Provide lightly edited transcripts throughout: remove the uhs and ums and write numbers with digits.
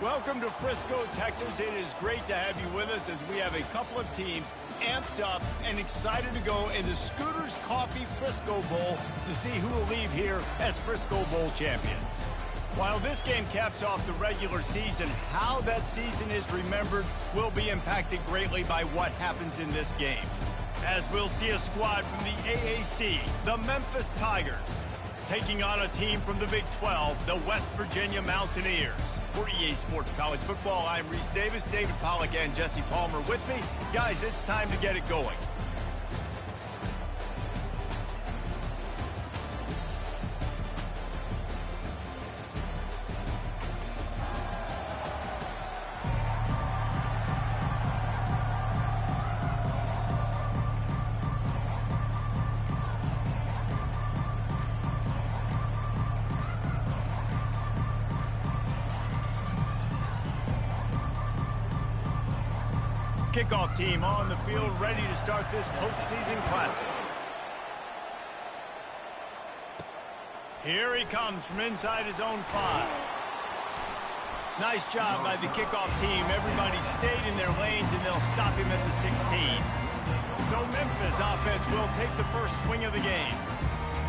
Welcome to Frisco, Texas. It is great to have you with us as we have a couple of teams amped up and excited to go in the Scooters Coffee Frisco Bowl to see who will leave here as Frisco Bowl champions. While this game caps off the regular season, how that season is remembered will be impacted greatly by what happens in this game. As we'll see a squad from the AAC, the Memphis Tigers, taking on a team from the Big 12, the West Virginia Mountaineers. For EA Sports College Football, I'm Reese Davis, David Pollack, and Jesse Palmer with me. Guys, it's time to get it going. Kickoff team on the field, ready to start this postseason classic. Here he comes from inside his own 5. Nice job by the kickoff team. Everybody stayed in their lanes, and they'll stop him at the 16. So Memphis offense will take the first swing of the game.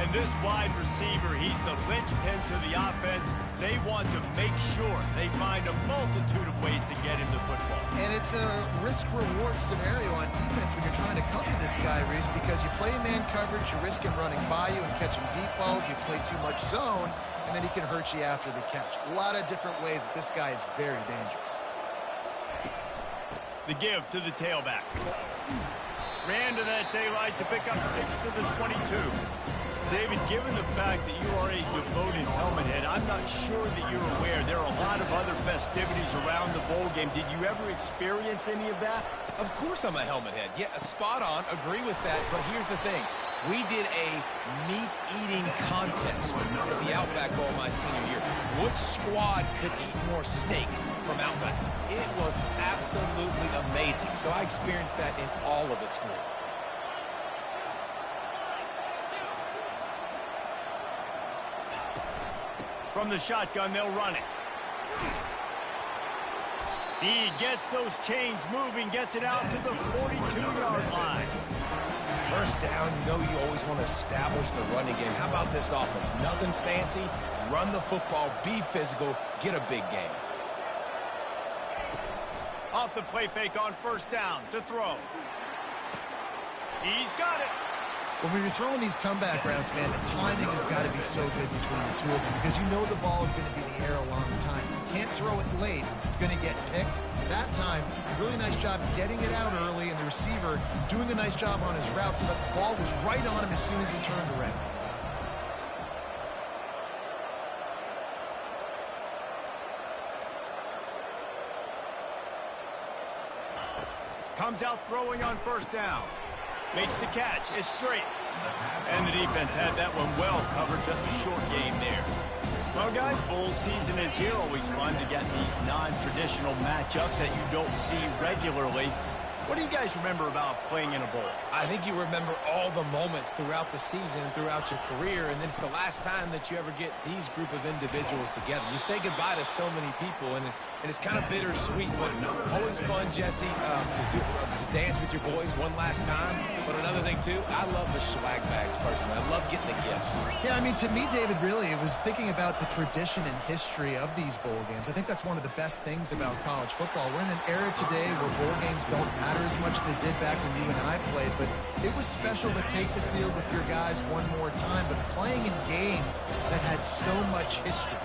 And this wide receiver, he's the linchpin to the offense. They want to make sure they find a multitude of ways to get him the football. And it's a risk-reward scenario on defense when you're trying to cover this guy, Reese, because you play man coverage, you risk him running by you and catching deep balls. You play too much zone, and then he can hurt you after the catch. A lot of different ways that this guy is very dangerous. The give to the tailback. Ran to that daylight to pick up 6 to the 22. David, given the fact that you are a devoted helmet head, I'm not sure that you're aware there are a lot of other festivities around the bowl game. Did you ever experience any of that? Of course I'm a helmet head. Yeah, spot on. Agree with that. But here's the thing. We did a meat-eating contest at the Outback Bowl my senior year. Which squad could eat more steak from Outback? It was absolutely amazing. So I experienced that in all of its glory. From the shotgun, they'll run it. He gets those chains moving, gets it out to the 42-yard line. First down, you know you always want to establish the running game. How about this offense? Nothing fancy. Run the football, be physical, get a big game. Off the play fake on first down to throw. He's got it. When you're throwing these comeback routes, man, the timing has got to be so good between the two of them because you know the ball is going to be in the air a long time. You can't throw it late. It's going to get picked. That time, a really nice job getting it out early, and the receiver doing a nice job on his route so that the ball was right on him as soon as he turned around. Comes out throwing on first down. Makes the catch. It's straight. And the defense had that one well covered. Just a short game there. Well, guys, bowl season is here. Always fun to get these non-traditional matchups that you don't see regularly. What do you guys remember about playing in a bowl? I think you remember all the moments throughout the season, throughout your career, and it's the last time that you ever get these group of individuals together. You say goodbye to so many people, and it's kind of bittersweet, but always fun, Jesse, to dance with your boys one last time. But another thing, too, I love the swag bags, personally. I love getting the gifts. Yeah, I mean, to me, David, really, it was thinking about the tradition and history of these bowl games. I think that's one of the best things about college football. We're in an era today where bowl games don't matter as much as they did back when you and I played, but it was special to take the field with your guys one more time, but playing in games that had so much history.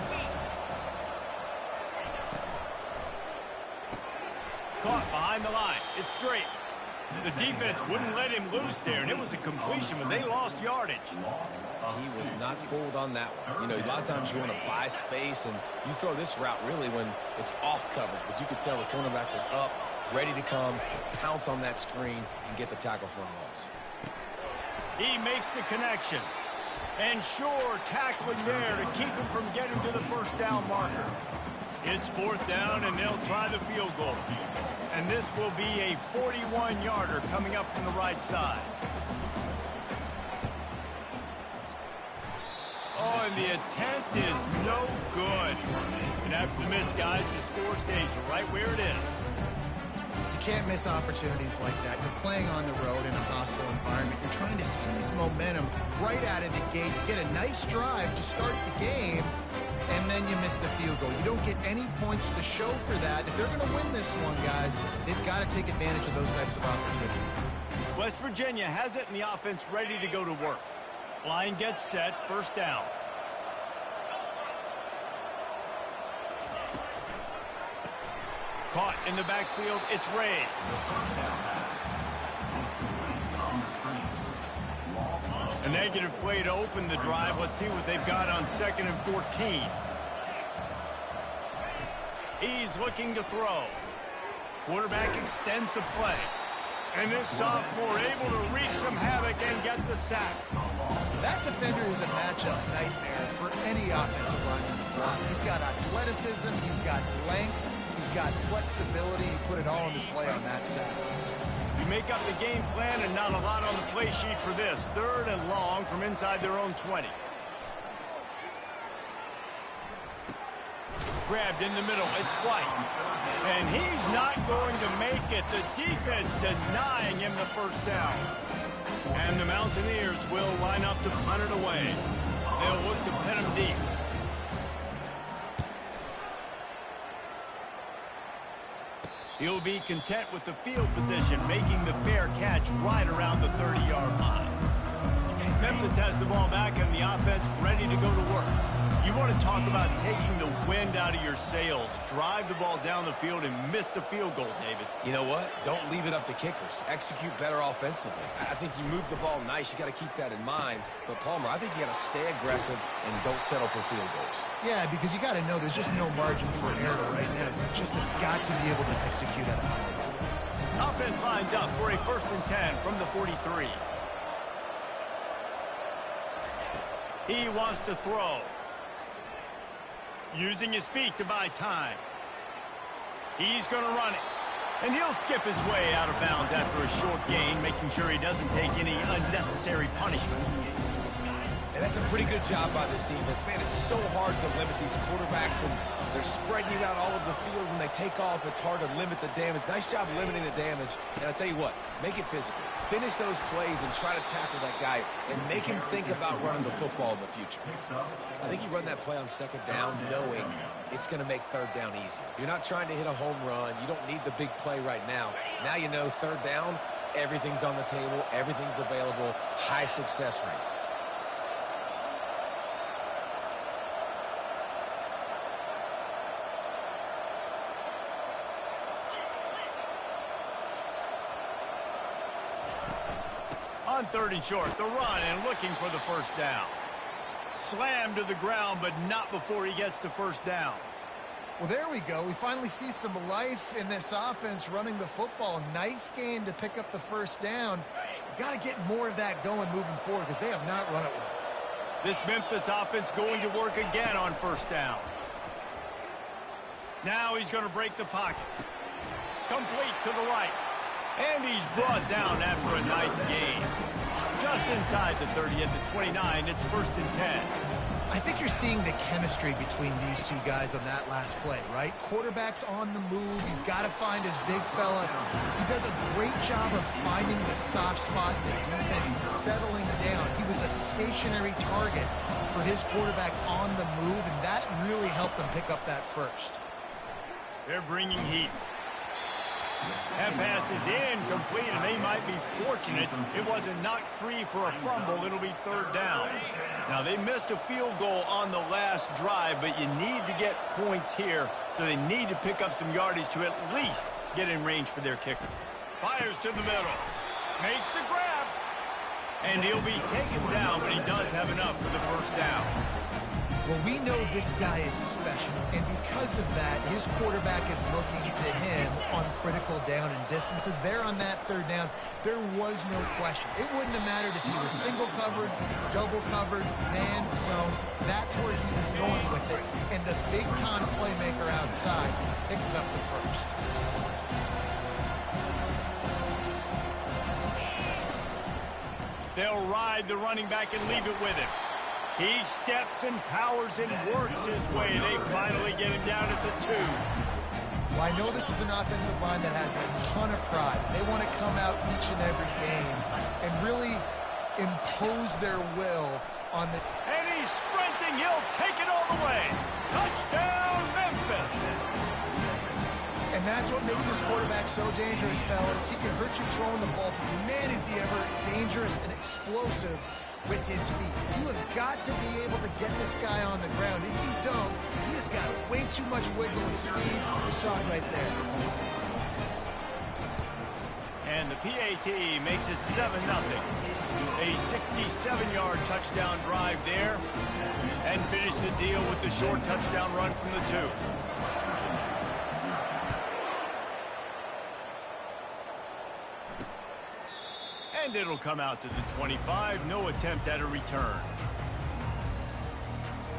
Caught behind the line. It's straight. The defense wouldn't let him loose there, and it was a completion, but they lost yardage. He was not fooled on that one. You know, a lot of times you want to buy space, and you throw this route really when it's off coverage, but you could tell the cornerback was up, ready to come, pounce on that screen, and get the tackle for a loss. He makes the connection. And sure, tackling there to keep him from getting to the first down marker. It's fourth down, and they'll try the field goal. And this will be a 41-yarder coming up from the right side. Oh, and the attempt is no good. And after the miss, guys, the score stays right where it is. You can't miss opportunities like that. You're playing on the road in a hostile environment. You're trying to seize momentum right out of the gate. You get a nice drive to start the game, and then you miss the field goal. You don't get any points to show for that. If they're going to win this one, guys, they've got to take advantage of those types of opportunities. West Virginia has it, and the offense ready to go to work. Line gets set, first down. Caught in the backfield, it's Ray. A negative play to open the drive. Let's see what they've got on 2nd and 14. He's looking to throw. Quarterback extends the play. And this sophomore able to wreak some havoc and get the sack. That defender is a matchup nightmare for any offensive line in the front. He's got athleticism, he's got length, he's got flexibility. He put it all on display on that sack. You make up the game plan and not a lot on the play sheet for this. 3rd and long from inside their own 20. Grabbed in the middle, it's White. And he's not going to make it. The defense denying him the first down. And the Mountaineers will line up to punt it away. They'll look to pin him deep. He'll be content with the field position, making the fair catch right around the 30-yard line. Memphis has the ball back and the offense ready to go to work. You want to talk about taking the wind out of your sails. Drive the ball down the field and miss the field goal, David. You know what? Don't leave it up to kickers. Execute better offensively. I think you move the ball nice. You got to keep that in mind. But, Palmer, I think you got to stay aggressive and don't settle for field goals. Yeah, because you got to know there's just no margin for error right now. You just have got to be able to execute at a high level. Offense lines up for a 1st and 10 from the 43. He wants to throw. Using his feet to buy time. He's going to run it. And he'll skip his way out of bounds after a short gain, making sure he doesn't take any unnecessary punishment. And that's a pretty good job by this defense. Man, it's so hard to limit these quarterbacks, and they're spreading you out all over the field. When they take off, it's hard to limit the damage. Nice job limiting the damage. And I'll tell you what, make it physical. Finish those plays and try to tackle that guy and make him think about running the football in the future. I think you run that play on 2nd down knowing it's going to make 3rd down easier. You're not trying to hit a home run. You don't need the big play right now. Now you know 3rd down, everything's on the table, everything's available, high success rate. On 3rd and short, the run and looking for the first down. Slammed to the ground, but not before he gets the first down. Well, there we go. We finally see some life in this offense running the football. Nice gain to pick up the first down. Got to get more of that going moving forward because they have not run it well. This Memphis offense going to work again on 1st down. Now he's going to break the pocket. Complete to the right. And he's brought down after a nice gain. Just inside the 30 at the 29, it's 1st and 10. I think you're seeing the chemistry between these two guys on that last play, right? Quarterback's on the move. He's got to find his big fella. He does a great job of finding the soft spot in the defense and settling down. He was a stationary target for his quarterback on the move, and that really helped them pick up that first. They're bringing heat. That pass is incomplete, and they might be fortunate it wasn't knocked free for a fumble. It'll be 3rd down. Now, they missed a field goal on the last drive, but you need to get points here, so they need to pick up some yardage to at least get in range for their kicker. Fires to the middle. Makes the grab. And he'll be taken down, but he does have enough for the first down. Well, we know this guy is special, and because of that, his quarterback is looking to him on critical down and distances. There on that 3rd down, there was no question. It wouldn't have mattered if he was single covered, double covered, man, zone. That's where he was going with it, and the big-time playmaker outside picks up the first. They'll ride the running back and leave it with him. He steps and powers and works his way. They finally get him down at the 2. Well, I know this is an offensive line that has a ton of pride. They want to come out each and every game and really impose their will on the... And he's sprinting. He'll take it all the way. Touchdown, Memphis. And that's what makes this quarterback so dangerous, fellas. He can hurt you throwing the ball, but man, is he ever dangerous and explosive with his feet. You have got to be able to get this guy on the ground. If you don't, he has got way too much wiggle and speed. The shot right there. And the PAT makes it 7-0. A 67-yard touchdown drive there. And finish the deal with the short touchdown run from the 2. And it'll come out to the 25. No attempt at a return.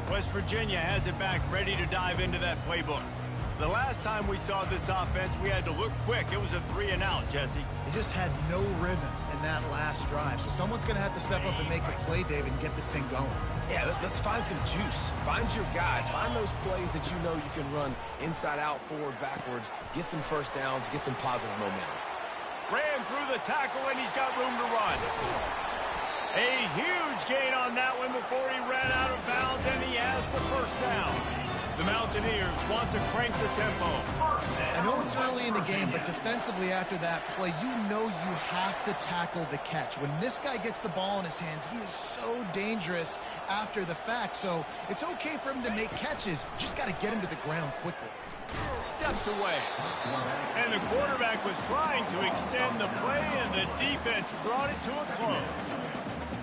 West Virginia has it back, ready to dive into that playbook. The last time we saw this offense, we had to look quick. It was a 3-and-out, Jesse. They just had no rhythm in that last drive. So someone's going to have to step up and make a play, David, and get this thing going. Yeah, let's find some juice. Find your guy. Find those plays that you know you can run inside out, forward, backwards. Get some first downs. Get some positive momentum. Ran through the tackle, and he's got room to run. A huge gain on that one before he ran out of bounds, and he has the first down. The Mountaineers want to crank the tempo. I know it's early in the game, but defensively after that play, you know you have to tackle the catch. When this guy gets the ball in his hands, he is so dangerous after the fact. So it's okay for him to make catches. Just got to get him to the ground quickly. Steps away. And the quarterback was trying to extend the play, and the defense brought it to a close.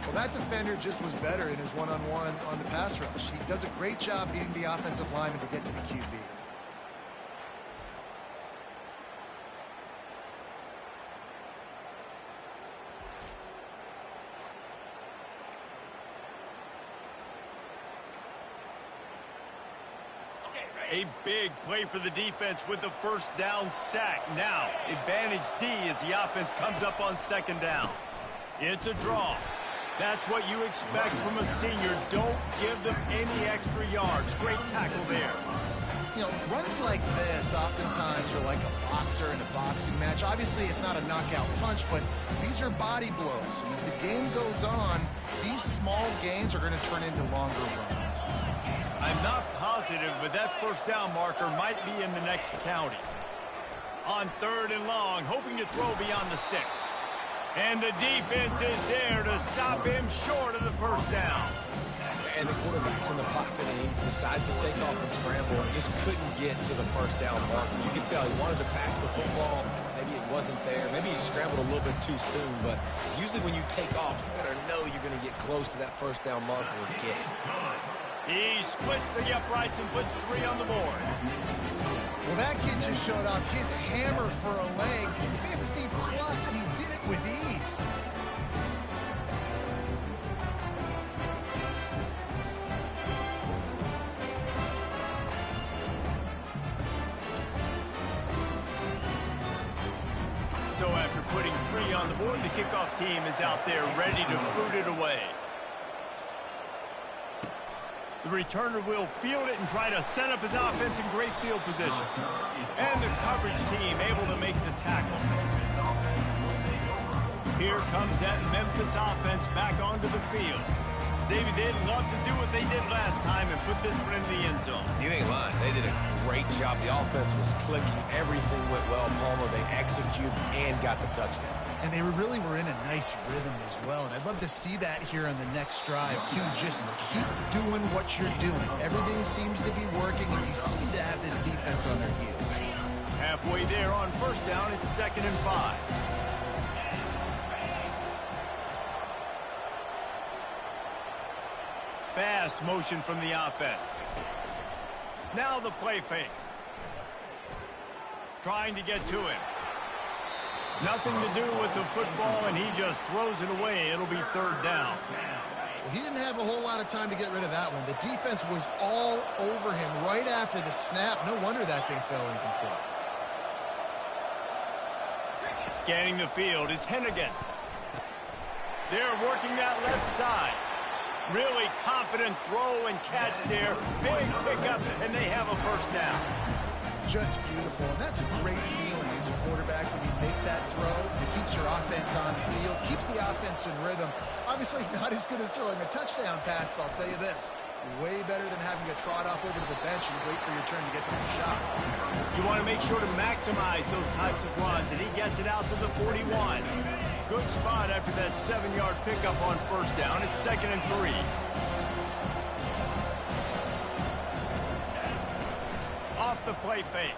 Well, that defender just was better in his one-on-one on the pass rush. He does a great job beating the offensive lineman to get to the QB. A big play for the defense with the first down sack. Now, advantage D as the offense comes up on second down. It's a draw. That's what you expect from a senior. Don't give them any extra yards. Great tackle there. You know, runs like this oftentimes are like a boxer in a boxing match. Obviously, it's not a knockout punch, but these are body blows. And as the game goes on, these small gains are going to turn into longer runs. I'm not positive, but that first down marker might be in the next county. On 3rd and long, hoping to throw beyond the sticks. And the defense is there to stop him short of the first down. And the quarterback's in the pocket, and he decides to take off and scramble and just couldn't get to the first down marker. You can tell he wanted to pass the football. Maybe it wasn't there. Maybe he scrambled a little bit too soon. But usually when you take off, you better know you're going to get close to that first down marker and get it. He splits the uprights and puts 3 on the board. Well, that kid just showed off his hammer for a leg, 50-plus, and he did it with ease. So after putting 3 on the board, the kickoff team is out there ready to boot it away. The returner will field it and try to set up his offense in great field position. And the coverage team able to make the tackle. Here comes that Memphis offense back onto the field. David, they'd love to do what they did last time and put this one in the end zone. You ain't lying. They did a great job. The offense was clicking. Everything went well, Palmer. They executed and got the touchdown. And they really were in a nice rhythm as well. And I'd love to see that here on the next drive, too. Just keep doing what you're doing. Everything seems to be working, and you seem to have this defense on their heels. Halfway there on first down, it's 2nd and 5. Fast motion from the offense. Now the play fake. Trying to get to him. Nothing to do with the football, and he just throws it away. It'll be 3rd down. Well, he didn't have a whole lot of time to get rid of that one. The defense was all over him right after the snap. No wonder that thing fell incomplete. Scanning the field, it's Hennigan. They're working that left side. Really confident throw and catch there. Big pickup, and they have a first down. Just beautiful, and that's a great feeling as a quarterback when you make that throw. It keeps your offense on the field, keeps the offense in rhythm. Obviously not as good as throwing a touchdown pass, but I'll tell you this, way better than having to trot off over to the bench and wait for your turn to get the shot. You want to make sure to maximize those types of runs, and he gets it out to the 41. Good spot after that 7-yard pickup on first down. It's 2nd and 3. Off the play fake.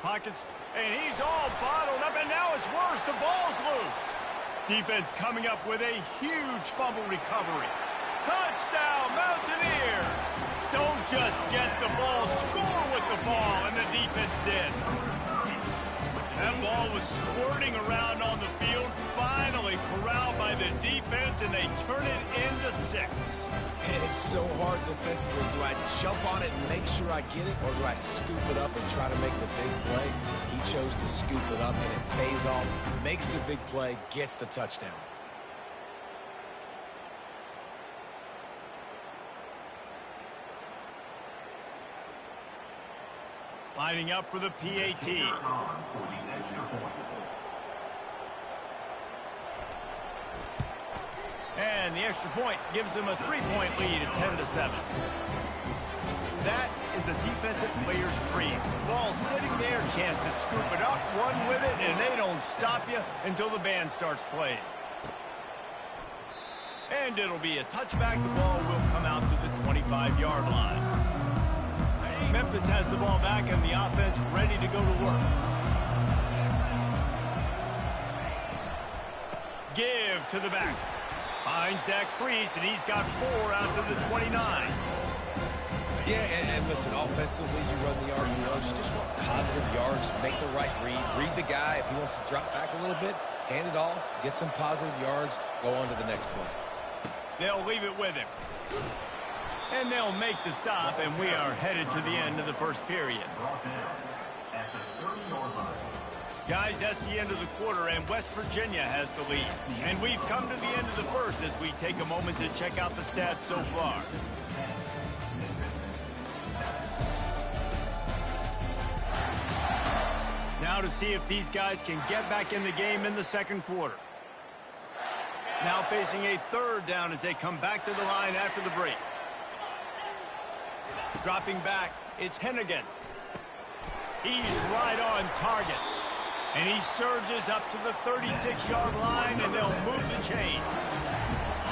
Pockets, and he's all bottled up, and now it's worse. The ball's loose. Defense coming up with a huge fumble recovery. Touchdown, Mountaineers! Don't just get the ball, score with the ball, and the defense did. That ball was squirting around on the field, finally corralled by the defense, and they turn it into 6. And it's so hard defensively. Do I jump on it and make sure I get it, or do I scoop it up and try to make the big play? He chose to scoop it up, and it pays off, makes the big play, gets the touchdown. Lining up for the PAT. And the extra point gives them a 3-point lead at 10-7. That is a defensive player's dream. Ball sitting there, chance to scoop it up, run with it, and they don't stop you until the band starts playing. And it'll be a touchback. The ball will come out to the 25-yard line. Memphis has the ball back and the offense ready to go to work. Give to the back. Finds that crease, and he's got 4 out to the 29. Yeah, and listen, offensively, you run the yard rush. You just want positive yards, make the right read the guy. If he wants to drop back a little bit, hand it off, get some positive yards, go on to the next play. They'll leave it with him. And they'll make the stop, and we are headed to the end of the first period. Guys, that's the end of the quarter, and West Virginia has the lead. And we've come to the end of the first as we take a moment to check out the stats so far. Now to see if these guys can get back in the game in the second quarter. Now facing a 3rd down as they come back to the line after the break. Dropping back, it's Hennigan. He's right on target. And he surges up to the 36-yard line, and they'll move the chain.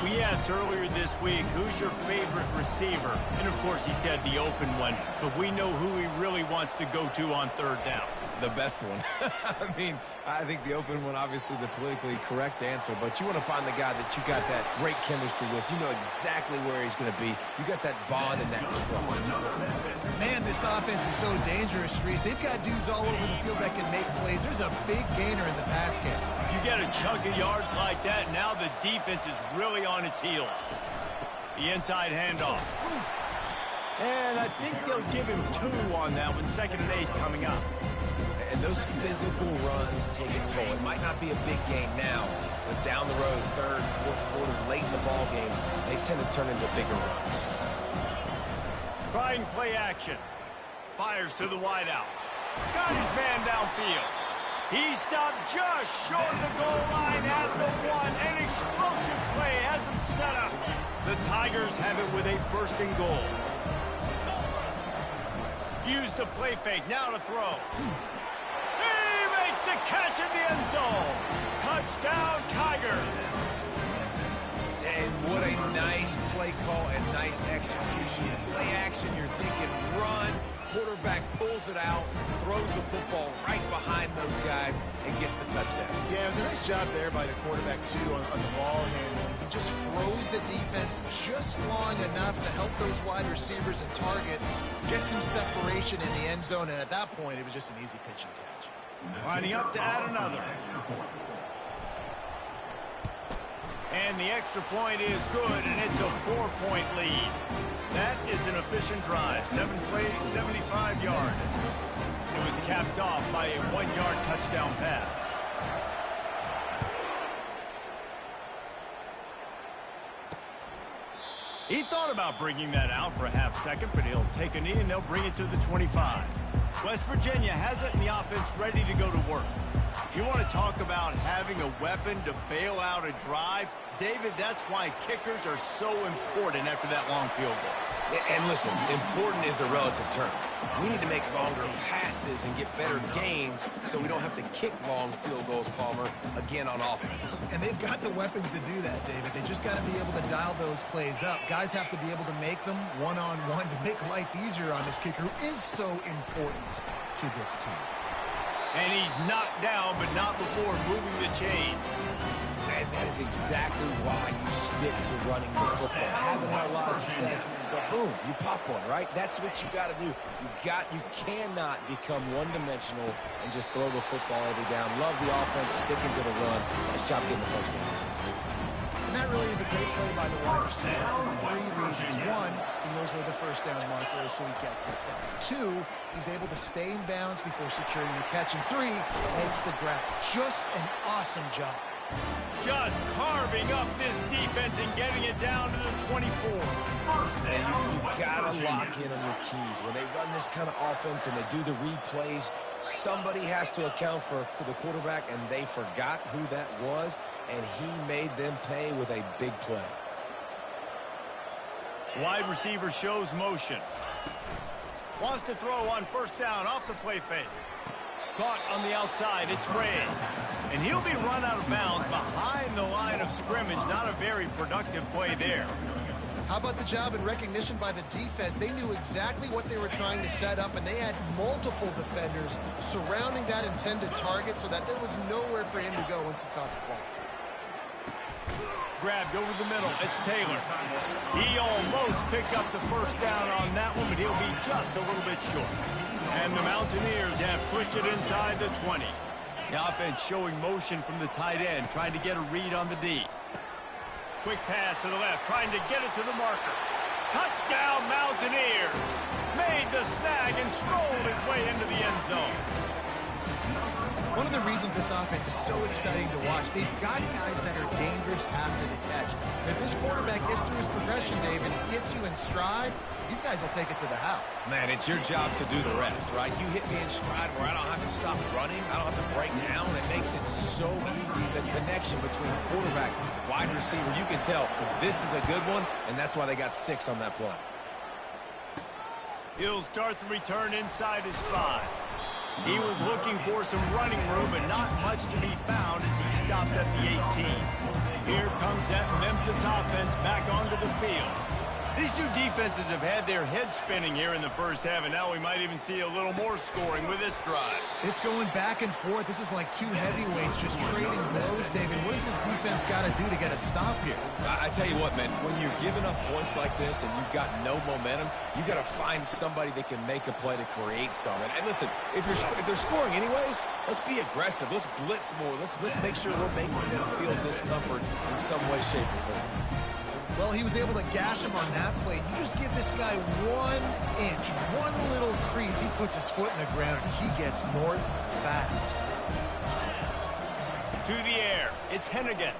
We asked earlier this week, who's your favorite receiver? And, of course, he said the open one. But we know who he really wants to go to on 3rd down. The best one. I mean, I think the open one, obviously the politically correct answer, but you want to find the guy that you got that great chemistry with. You know exactly where he's going to be. You got that bond and that trust. Man, this offense is so dangerous, Reese. They've got dudes all over the field that can make plays. There's a big gainer in the pass game. You get a chunk of yards like that, now the defense is really on its heels. The inside handoff. And I think they'll give him 2 on that one. 2nd and 8 coming up. And those physical runs take a toll. It might not be a big game now, but down the road, 3rd, 4th quarter, late in the ball games, they tend to turn into bigger runs. Trying play action. Fires to the wideout. Got his man downfield. He stopped just short of the goal line at the 1. An explosive play has him set up. The Tigers have it with a 1st and goal. Use the play fake. Now to throw. To catch in the end zone. Touchdown, Tigers. And what a nice play call and nice execution. Play action, you're thinking run. Quarterback pulls it out, throws the football right behind those guys, and gets the touchdown. Yeah, it was a nice job there by the quarterback, too, on the ball handling. He just froze the defense just long enough to help those wide receivers and targets get some separation in the end zone, and at that point, it was just an easy pitch and catch. Lining up to add another. And the extra point is good, and it's a 4-point lead. That is an efficient drive. 7 plays, 75 yards. It was capped off by a 1-yard touchdown pass. He thought about bringing that out for a half second, but he'll take a knee and they'll bring it to the 25. West Virginia has it in the offense ready to go to work. You want to talk about having a weapon to bail out a drive? David, that's why kickers are so important after that long field goal. And listen, important is a relative term. We need to make longer passes and get better gains so we don't have to kick long field goals, Palmer, again on offense. And they've got the weapons to do that, David. They just got to be able to dial those plays up. Guys have to be able to make them one-on-one to make life easier on this kicker, who is so important to this team. And he's knocked down, but not before moving the chain. And that is exactly why you stick to running the football. Haven't had a lot of success, but boom, you pop one, right? That's what you got to do. You cannot become one-dimensional and just throw the football every down. Love the offense, sticking to the run. Nice job getting the first down. And that really is a great play by the wide receiver for 3 reasons. 1, he knows where the first down marker is, so he gets his down. 2, he's able to stay in bounds before securing the catch. And 3, makes the grab. Just an awesome job. Just carving up this defense and getting it down to the 24. And you got to lock in on your keys. When they run this kind of offense and they do the replays, somebody has to account for the quarterback, and they forgot who that was, and he made them pay with a big play. Wide receiver shows motion. Wants to throw on first down off the play fake. Caught on the outside, it's Ray. And he'll be run out of bounds behind the line of scrimmage. Not a very productive play there. How about the job and recognition by the defense? They knew exactly what they were trying to set up, and they had multiple defenders surrounding that intended target so that there was nowhere for him to go once he caught the ball. Grabbed over the middle, it's Taylor. He almost picked up the first down on that one, but he'll be just a little bit short. And the Mountaineers have pushed it inside the 20. The offense showing motion from the tight end, trying to get a read on the D. Quick pass to the left, trying to get it to the marker. Touchdown, Mountaineers! Made the snag and strolled his way into the end zone. One of the reasons this offense is so exciting to watch, they've got guys that are dangerous after the catch. And if this quarterback gets through his progression, David, gets you in stride, these guys will take it to the house. Man, it's your job to do the rest, right? You hit me in stride where I don't have to stop running. I don't have to break down. It makes it so easy. The connection between quarterback and wide receiver, you can tell this is a good one, and that's why they got 6 on that play. He'll start the return inside his 5. He was looking for some running room, but not much to be found as he stopped at the 18. Here comes that Memphis offense back onto the field. These two defenses have had their heads spinning here in the first half, and now we might even see a little more scoring with this drive. It's going back and forth. This is like two heavyweights just trading blows, David. What does this defense got to do to get a stop here? I tell you what, man, when you're giving up points like this and you've got no momentum, you got to find somebody that can make a play to create something. And listen, if they're scoring anyways, let's be aggressive. Let's blitz more. Let's make sure we're making them feel discomfort in some way, shape, or form. Well, he was able to gash him on that play. You just give this guy 1 inch, one little crease, he puts his foot in the ground, and he gets north fast. To the air, it's Hennigan.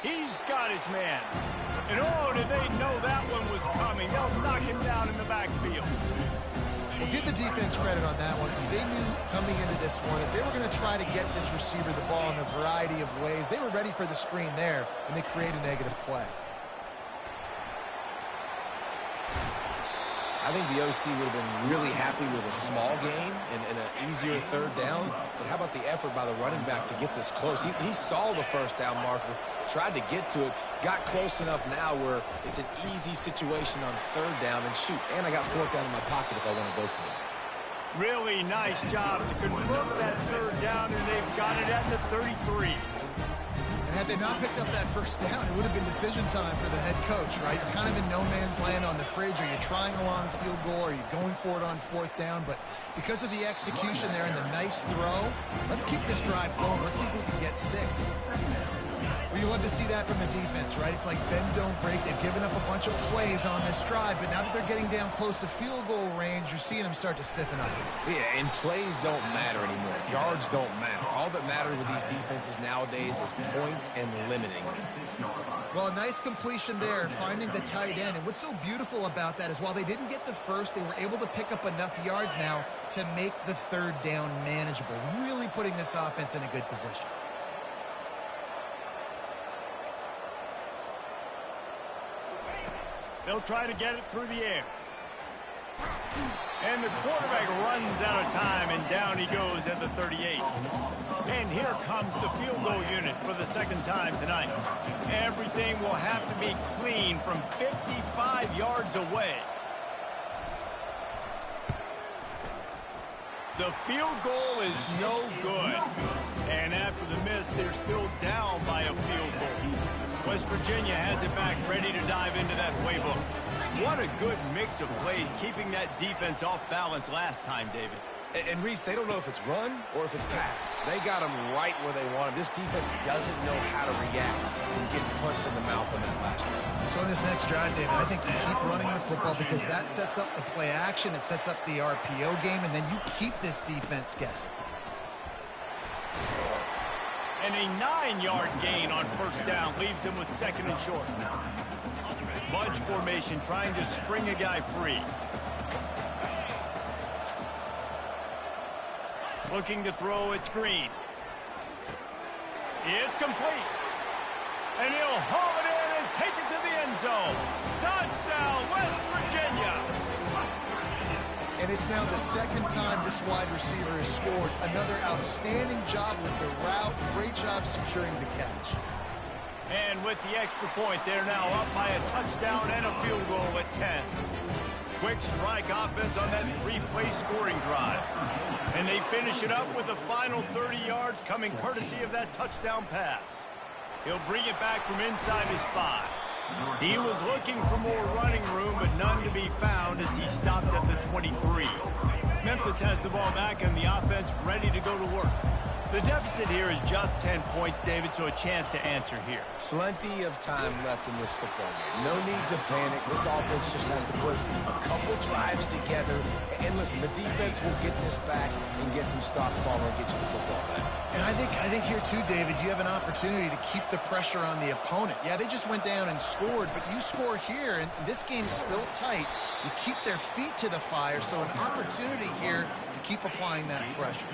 He's got his man. And oh, did they know that one was coming. They'll knock him down in the backfield. Well, give the defense credit on that one, because they knew coming into this one that they were going to try to get this receiver the ball in a variety of ways. They were ready for the screen there, and they create a negative play. I think the OC would have been really happy with a small gain and an easier third down. But how about the effort by the running back to get this close? He saw the first down marker, tried to get to it, got close enough now where it's an easy situation on third down. And shoot, and I got fourth down in my pocket if I want to go for it. Really nice job to convert that third down, and they've got it at the 33. And had they not picked up that first down, it would have been decision time for the head coach, right? You're kind of in no man's land on the fridge. Are you trying a long field goal? Are you going for it on fourth down? But because of the execution there and the nice throw, let's keep this drive going. Let's see if we can get 6. Well, you love to see that from the defense, right? It's like bend, don't break. They've given up a bunch of plays on this drive, but now that they're getting down close to field goal range, you're seeing them start to stiffen up. Yeah, and plays don't matter anymore. Yards don't matter. All that matters with these defenses nowadays is points and limiting them. Well, a nice completion there, finding the tight end. And what's so beautiful about that is while they didn't get the first, they were able to pick up enough yards now to make the third down manageable, really putting this offense in a good position. They'll try to get it through the air. And the quarterback runs out of time, and down he goes at the 38. And here comes the field goal unit for the second time tonight. Everything will have to be clean from 55 yards away. The field goal is no good. And after the miss, they're still down by a field goal. West Virginia has it back, ready to dive into that playbook. What a good mix of plays, keeping that defense off balance last time, David. And Reese, they don't know if it's run or if it's pass. They got them right where they want them. This defense doesn't know how to react from getting punched in the mouth on that last drive. So in this next drive, David, I think you keep running the football because that sets up the play action, it sets up the RPO game, and then you keep this defense guessing. And a 9-yard gain on first down leaves them with second and short. Bunch formation trying to spring a guy free. Looking to throw, it's Green. It's complete. And he'll haul it in and take it to the end zone. Touchdown, West Virginia. And it's now the second time this wide receiver has scored. Another outstanding job with the route. Great job securing the catch. And with the extra point, they're now up by a touchdown and a field goal at 10. Quick strike offense on that 3-play scoring drive. And they finish it up with the final 30 yards coming courtesy of that touchdown pass. He'll bring it back from inside his 5. He was looking for more running room, but none to be found as he stopped at the 23. Memphis has the ball back and the offense ready to go to work. The deficit here is just 10 points, David, so a chance to answer here. Plenty of time left in this football game. No need to panic. This offense just has to put a couple drives together. And listen, the defense will get this back and get some stops following and get you the football back. And I think here too, David, you have an opportunity to keep the pressure on the opponent. Yeah, they just went down and scored, but you score here, and this game's still tight. You keep their feet to the fire, so an opportunity here to keep applying that pressure.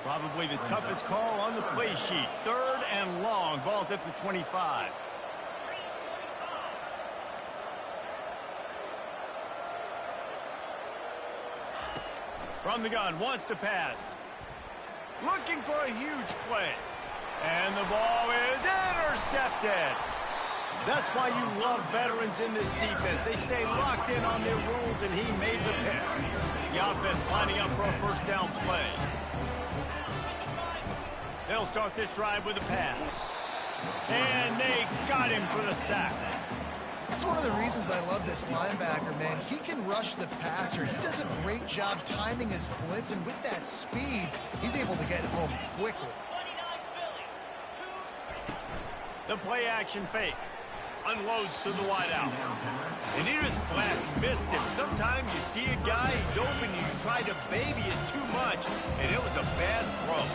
Probably the toughest call on the play sheet. 3rd and long. Ball's at the 25. From the gun, wants to pass. Looking for a huge play. And the ball is intercepted. That's why you love veterans in this defense. They stay locked in on their rules, and he made the pick. The offense lining up for a first down play. They'll start this drive with a pass. And they got him for the sack. That's one of the reasons I love this linebacker, man. He can rush the passer. He does a great job timing his blitz, and with that speed, he's able to get home quickly. The play action fake. Unloads to the wideout. And he just flat missed him. Sometimes you see a guy, he's open, you try to baby it too much, and it was a bad throw.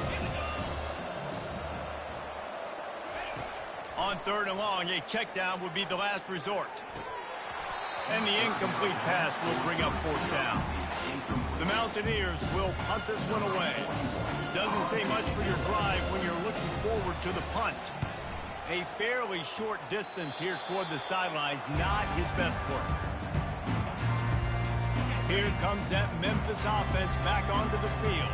On 3rd and long, a check down would be the last resort. And the incomplete pass will bring up 4th down. The Mountaineers will punt this one away. Doesn't say much for your drive when you're looking forward to the punt. A fairly short distance here toward the sidelines, not his best work. Here comes that Memphis offense back onto the field.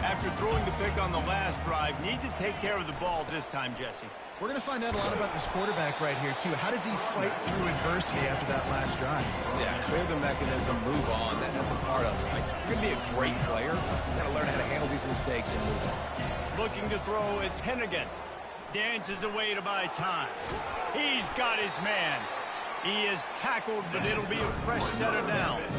After throwing the pick on the last drive, need to take care of the ball this time, Jesse. We're going to find out a lot about this quarterback right here, too. How does he fight through adversity after that last drive? Yeah, clear the mechanism, move on. That's a part of it. Like, if you're going to be a great player, you got to learn how to handle these mistakes and move on. Looking to throw, it's Hennigan. Dances away to buy time. He's got his man. He is tackled, but it'll be a fresh set of downs.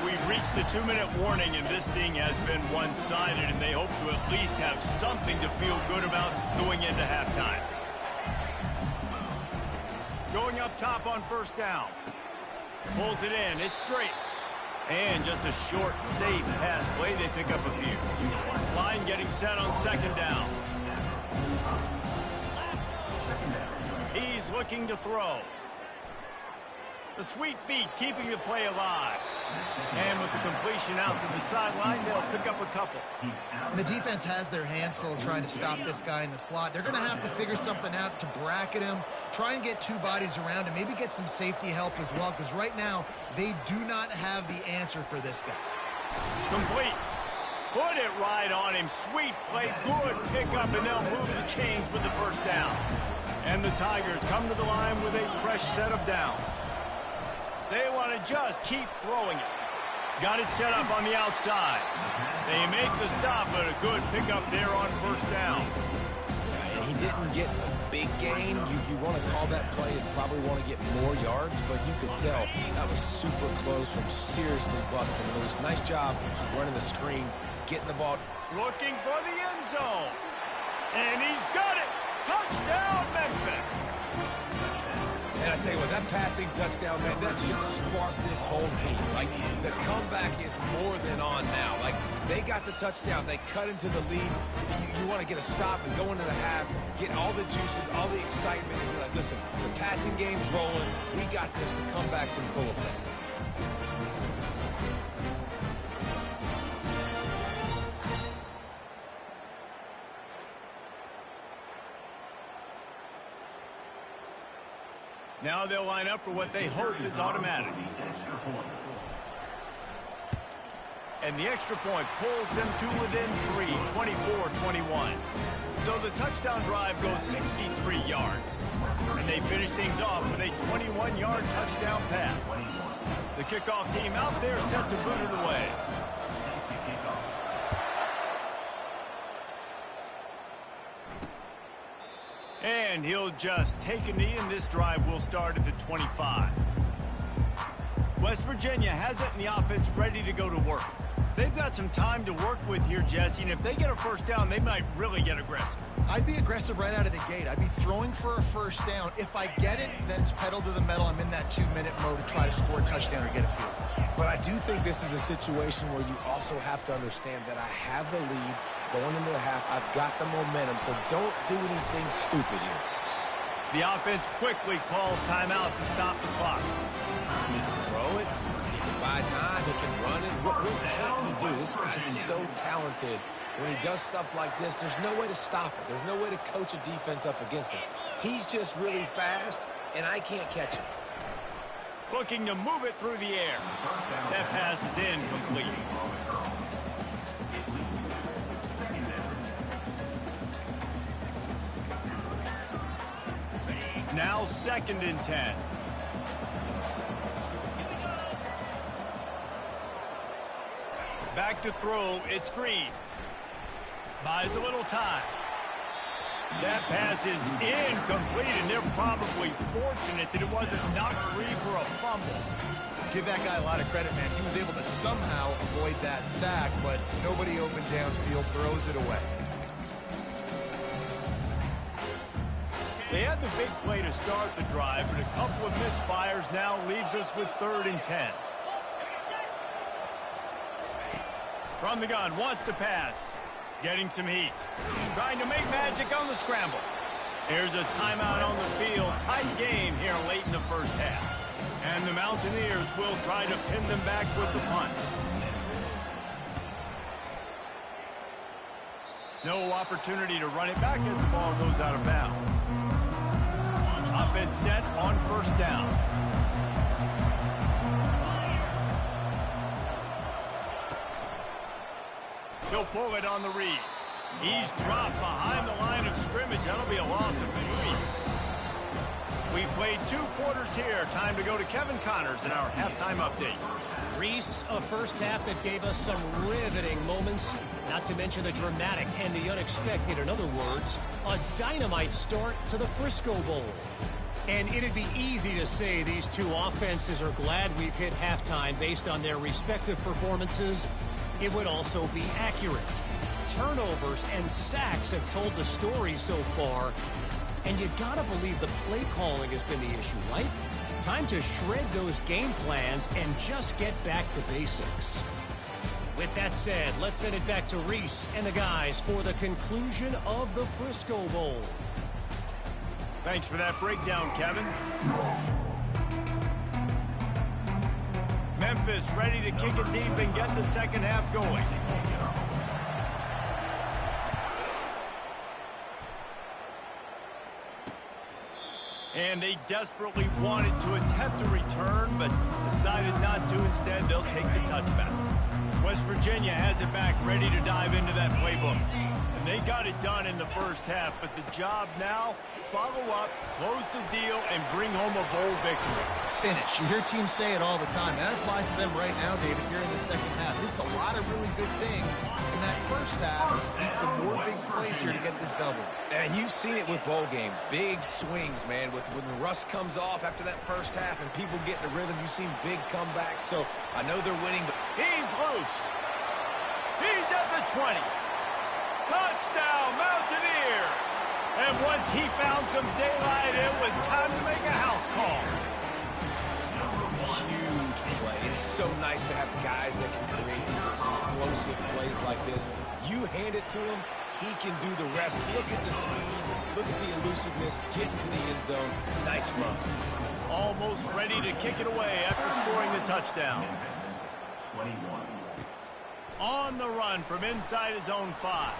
We've reached the 2-minute warning, and this thing has been one-sided, and they hope to at least have something to feel good about going into halftime. Going up top on first down. Pulls it in. It's straight. And just a short, safe pass play. They pick up a few. Line getting set on second down. He's looking to throw. The sweet feet keeping the play alive. And with the completion out to the sideline, they'll pick up a couple. And the defense has their hands full trying to stop this guy in the slot. They're going to have to figure something out to bracket him, try and get two bodies around him, maybe get some safety help as well, because right now they do not have the answer for this guy. Complete. Put it right on him. Sweet play. Good pickup, and they'll move the chains with the first down. And the Tigers come to the line with a fresh set of downs. They want to just keep throwing it. Got it set up on the outside. They make the stop, but a good pickup there on first down. He didn't get a big gain. You want to call that play and probably want to get more yards, but you could tell that was super close from seriously busting loose. Nice job running the screen, getting the ball. Looking for the end zone. And he's got it. Touchdown, Memphis. And I tell you what, that passing touchdown, man, that should spark this whole team. Like, the comeback is more than on now. Like, they got the touchdown. They cut into the lead. You want to get a stop and go into the half, get all the juices, all the excitement, and be like, listen, the passing game's rolling. We got this. The comeback's in full effect. Now they'll line up for what they hope is automatic. And the extra point pulls them to within 3, 24-21. So the touchdown drive goes 63 yards. And they finish things off with a 21-yard touchdown pass. The kickoff team out there set to boot it away. And he'll just take a knee, and this drive will start at the 25. West Virginia has it in the offense ready to go to work. They've got some time to work with here, Jesse, and if they get a first down, they might really get aggressive. I'd be aggressive right out of the gate. I'd be throwing for a first down. If I get it, then it's pedal to the metal. I'm in that 2-minute mode to try to score a touchdown or get a field goal. But I do think this is a situation where you also have to understand that I have the lead going into the half. I've got the momentum, so don't do anything stupid here. The offense quickly calls timeout to stop the clock. He can throw it. He can buy time. He can run it. What the hell can he do? This guy's so talented. When he does stuff like this, there's no way to stop it. There's no way to coach a defense up against this. He's just really fast, and I can't catch him. Looking to move it through the air. That pass is incomplete. Now 2nd and 10. Back to throw. It's Green. Buys a little time. That pass is incomplete, and they're probably fortunate that it wasn't knocked free for a fumble. Give that guy a lot of credit, man. He was able to somehow avoid that sack, but nobody open downfield, throws it away. They had the big play to start the drive, but a couple of misfires now leaves us with 3rd and 10. From the gun, wants to pass. Getting some heat. Trying to make magic on the scramble. There's a timeout on the field. Tight game here late in the first half. And the Mountaineers will try to pin them back with the punt. No opportunity to run it back as the ball goes out of bounds. Offense set on first down. He'll pull it on the read. He's dropped behind the line of scrimmage. That'll be a loss of 3. We played 2 quarters here. Time to go to Kevin Connors in our halftime update. Reese, a first half that gave us some riveting moments, not to mention the dramatic and the unexpected. In other words, a dynamite start to the Frisco Bowl. And it'd be easy to say these two offenses are glad we've hit halftime based on their respective performances. It would also be accurate. Turnovers and sacks have told the story so far. And you gotta believe the play calling has been the issue, right? Time to shred those game plans and just get back to basics. With that said, let's send it back to Reese and the guys for the conclusion of the Frisco Bowl. Thanks for that breakdown, Kevin. Memphis ready to kick it deep and get the second half going. And they desperately wanted to attempt a return, but decided not to. Instead, they'll take the touchback. West Virginia has it back, ready to dive into that playbook. And they got it done in the first half, but the job now, follow up, close the deal, and bring home a bowl victory. Finish. You hear teams say it all the time. That applies to them right now, David, here in the second half. It's a lot of really good things in that first half. Need some more big plays here to get this double. And you've seen it with bowl games. Big swings, man. When the rust comes off after that first half and people get in the rhythm, you've seen big comebacks. So I know they're winning. But he's loose. He's at the 20. Touchdown, Mountaineers. And once he found some daylight, it was time to make a house call. Huge play. It's so nice to have guys that can create these explosive plays like this. You hand it to him, he can do the rest. Look at the speed. Look at the elusiveness. Get into the end zone. Nice run. Almost ready to kick it away after scoring the touchdown. 21. On the run from inside his own 5.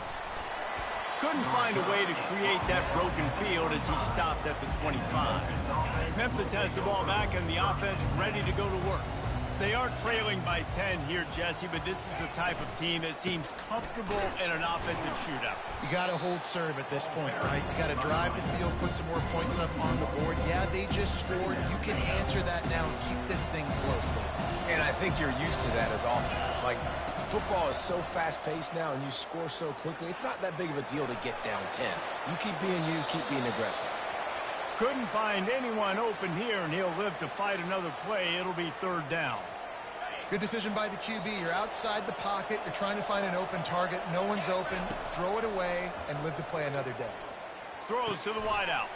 Couldn't find a way to create that broken field as he stopped at the 25. Memphis has the ball back and the offense ready to go to work. They are trailing by 10 here, Jesse, but this is the type of team that seems comfortable in an offensive shootout. You got to hold serve at this point, right? You got to drive the field, put some more points up on the board. Yeah, they just scored. You can answer that now and keep this thing close. And I think you're used to that as offense. Like, football is so fast-paced now and you score so quickly, it's not that big of a deal to get down 10. You keep being aggressive. Couldn't find anyone open here, and he'll live to fight another play. It'll be third down. Good decision by the QB. You're outside the pocket. You're trying to find an open target. No one's open. Throw it away and live to play another day. Throws to the wideout.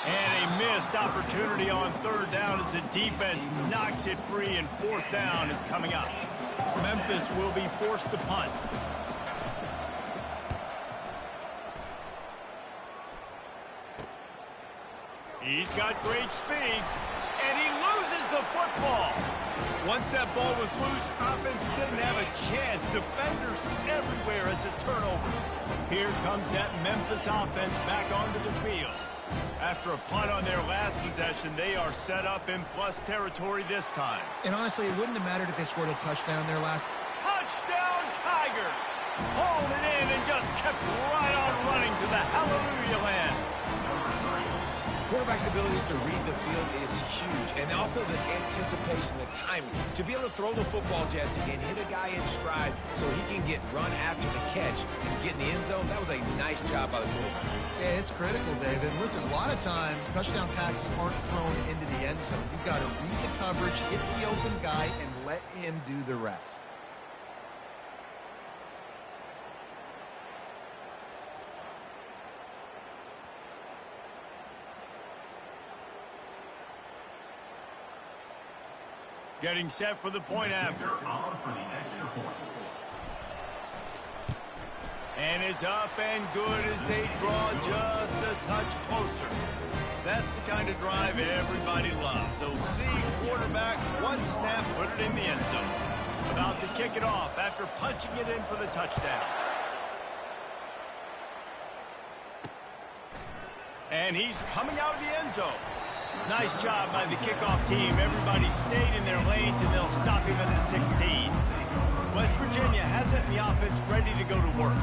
And a missed opportunity on third down as the defense knocks it free, and fourth down is coming up. Memphis will be forced to punt. He's got great speed, and he loses the football. Once that ball was loose, offense didn't have a chance. Defenders everywhere. It's a turnover. Here comes that Memphis offense back onto the field. After a punt on their last possession, they are set up in plus territory this time. And honestly, it wouldn't have mattered if they scored a touchdown there last. Touchdown, Tigers! Hauled it in and just kept right on running to the hallelujah land. Quarterback's abilities to read the field is huge, and also the anticipation, the timing. To be able to throw the football, Jesse, and hit a guy in stride so he can get run after the catch and get in the end zone, that was a nice job by the quarterback. Yeah, it's critical, David. Listen, a lot of times, touchdown passes aren't thrown into the end zone. You've got to read the coverage, hit the open guy, and let him do the rest. Getting set for the point after. And it's up and good as they draw just a touch closer. That's the kind of drive everybody loves. OC quarterback, one snap, put it in the end zone. About to kick it off after punching it in for the touchdown. And he's coming out of the end zone. Nice job by the kickoff team. Everybody stayed in their lanes, and they'll stop him at the 16. West Virginia has it in the offense ready to go to work.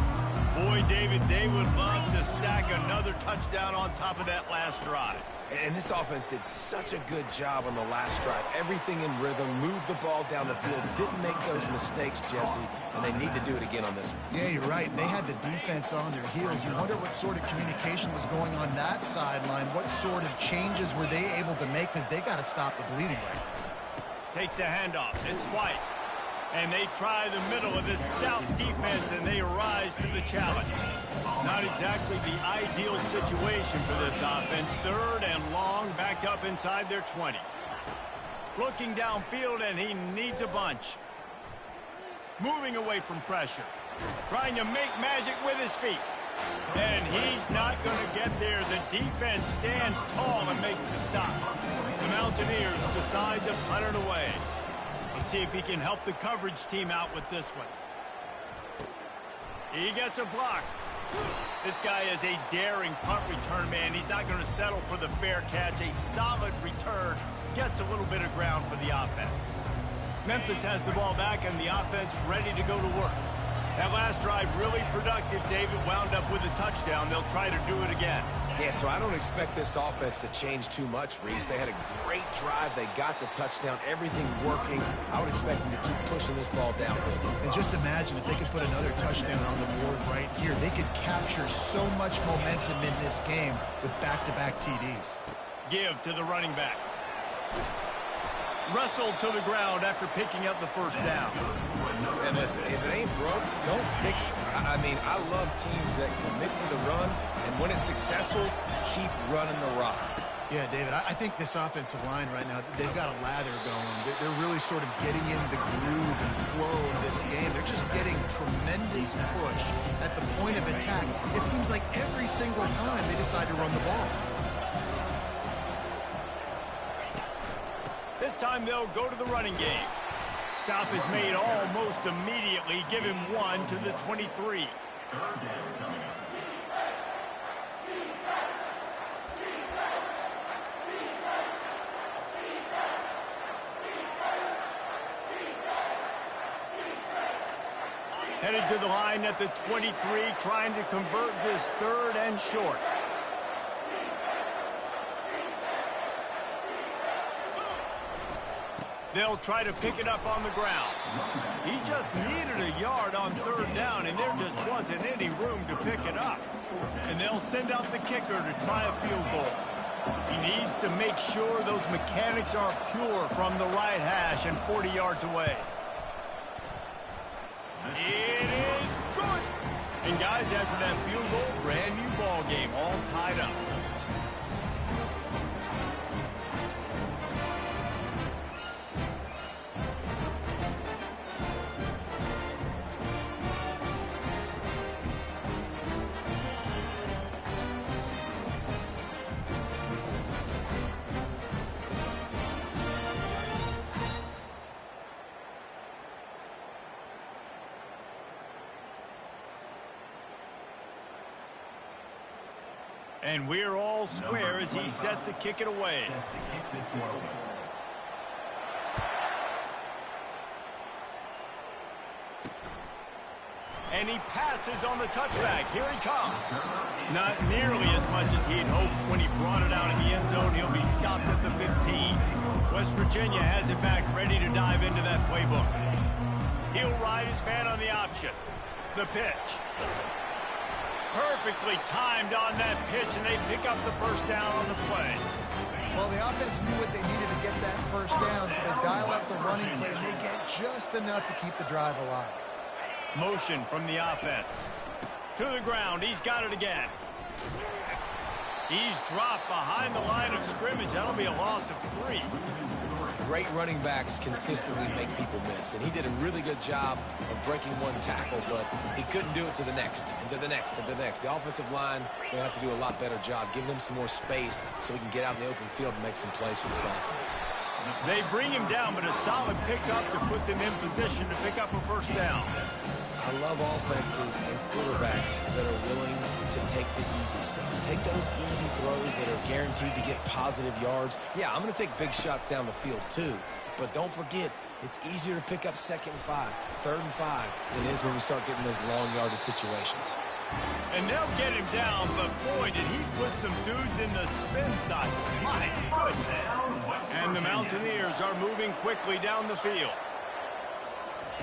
Boy, David, they would love to stack another touchdown on top of that last drive. And this offense did such a good job on the last drive. Everything in rhythm, moved the ball down the field, didn't make those mistakes, Jesse, and they need to do it again on this one. Yeah, you're right. They had the defense on their heels. You wonder what sort of communication was going on that sideline. What sort of changes were they able to make, because they got to stop the bleeding right now. Takes the handoff. It's White. And they try the middle of this stout defense, and they rise to the challenge. Not exactly the ideal situation for this offense. 3rd and long, backed up inside their 20. Looking downfield, and he needs a bunch. Moving away from pressure. Trying to make magic with his feet. And he's not going to get there. The defense stands tall and makes the stop. The Mountaineers decide to punt it away. Let's see if he can help the coverage team out with this one. He gets a block. This guy is a daring punt return man. He's not going to settle for the fair catch. A solid return gets a little bit of ground for the offense. Memphis has the ball back and the offense ready to go to work. That last drive really productive. David wound up with a touchdown. They'll try to do it again. Yeah, so I don't expect this offense to change too much, Reese. They had a great drive. They got the touchdown. Everything working. I would expect them to keep pushing this ball downhill. And just imagine if they could put another touchdown on the board right here. They could capture so much momentum in this game with back-to-back TDs. Give to the running back. Wrestled to the ground after picking up the first down. And listen, if it ain't broke, don't fix it. I mean, I love teams that commit to the run, and when it's successful, keep running the rock. Yeah, David, I think this offensive line right now, they've got a lather going. They're really sort of getting in the groove and flow of this game. They're just getting tremendous push at the point of attack. It seems like every single time they decide to run the ball. This time they'll go to the running game. Stop is made almost immediately. Give him 1 to the 23. Headed to the line at the 23, trying to convert this 3rd and short. They'll try to pick it up on the ground. He just needed a yard on 3rd down, and there just wasn't any room to pick it up. And they'll send out the kicker to try a field goal. He needs to make sure those mechanics are pure from the right hash and 40 yards away. It is good. And guys, after that field goal, brand new ball game, all tied up. And we're all square as he's set to kick it away. And he passes on the touchback. Here he comes. Not nearly as much as he'd hoped when he brought it out in the end zone. He'll be stopped at the 15. West Virginia has it back, ready to dive into that playbook. He'll ride his man on the option. The pitch. Perfectly timed on that pitch, and they pick up the first down on the play. Well, the offense knew what they needed to get that first down, so they dial up the running play, and they get just enough to keep the drive alive. Motion from the offense. To the ground. He's got it again. He's dropped behind the line of scrimmage. That'll be a loss of 3. Great running backs consistently make people miss, and he did a really good job of breaking one tackle, but he couldn't do it to the next, and to the next, and to the next. The offensive line will have to do a lot better job, giving him some more space so he can get out in the open field and make some plays for this offense. They bring him down, but a solid pickup to put them in position to pick up a first down. I love offenses and quarterbacks that are willing to take the easy stuff. Take those easy throws that are guaranteed to get positive yards. Yeah, I'm going to take big shots down the field too, but don't forget, it's easier to pick up 2nd and 5, 3rd and 5 than it is when we start getting those long yardage situations. And they'll get him down, but boy, did he put some dudes in the spin cycle. My goodness. And the Mountaineers are moving quickly down the field.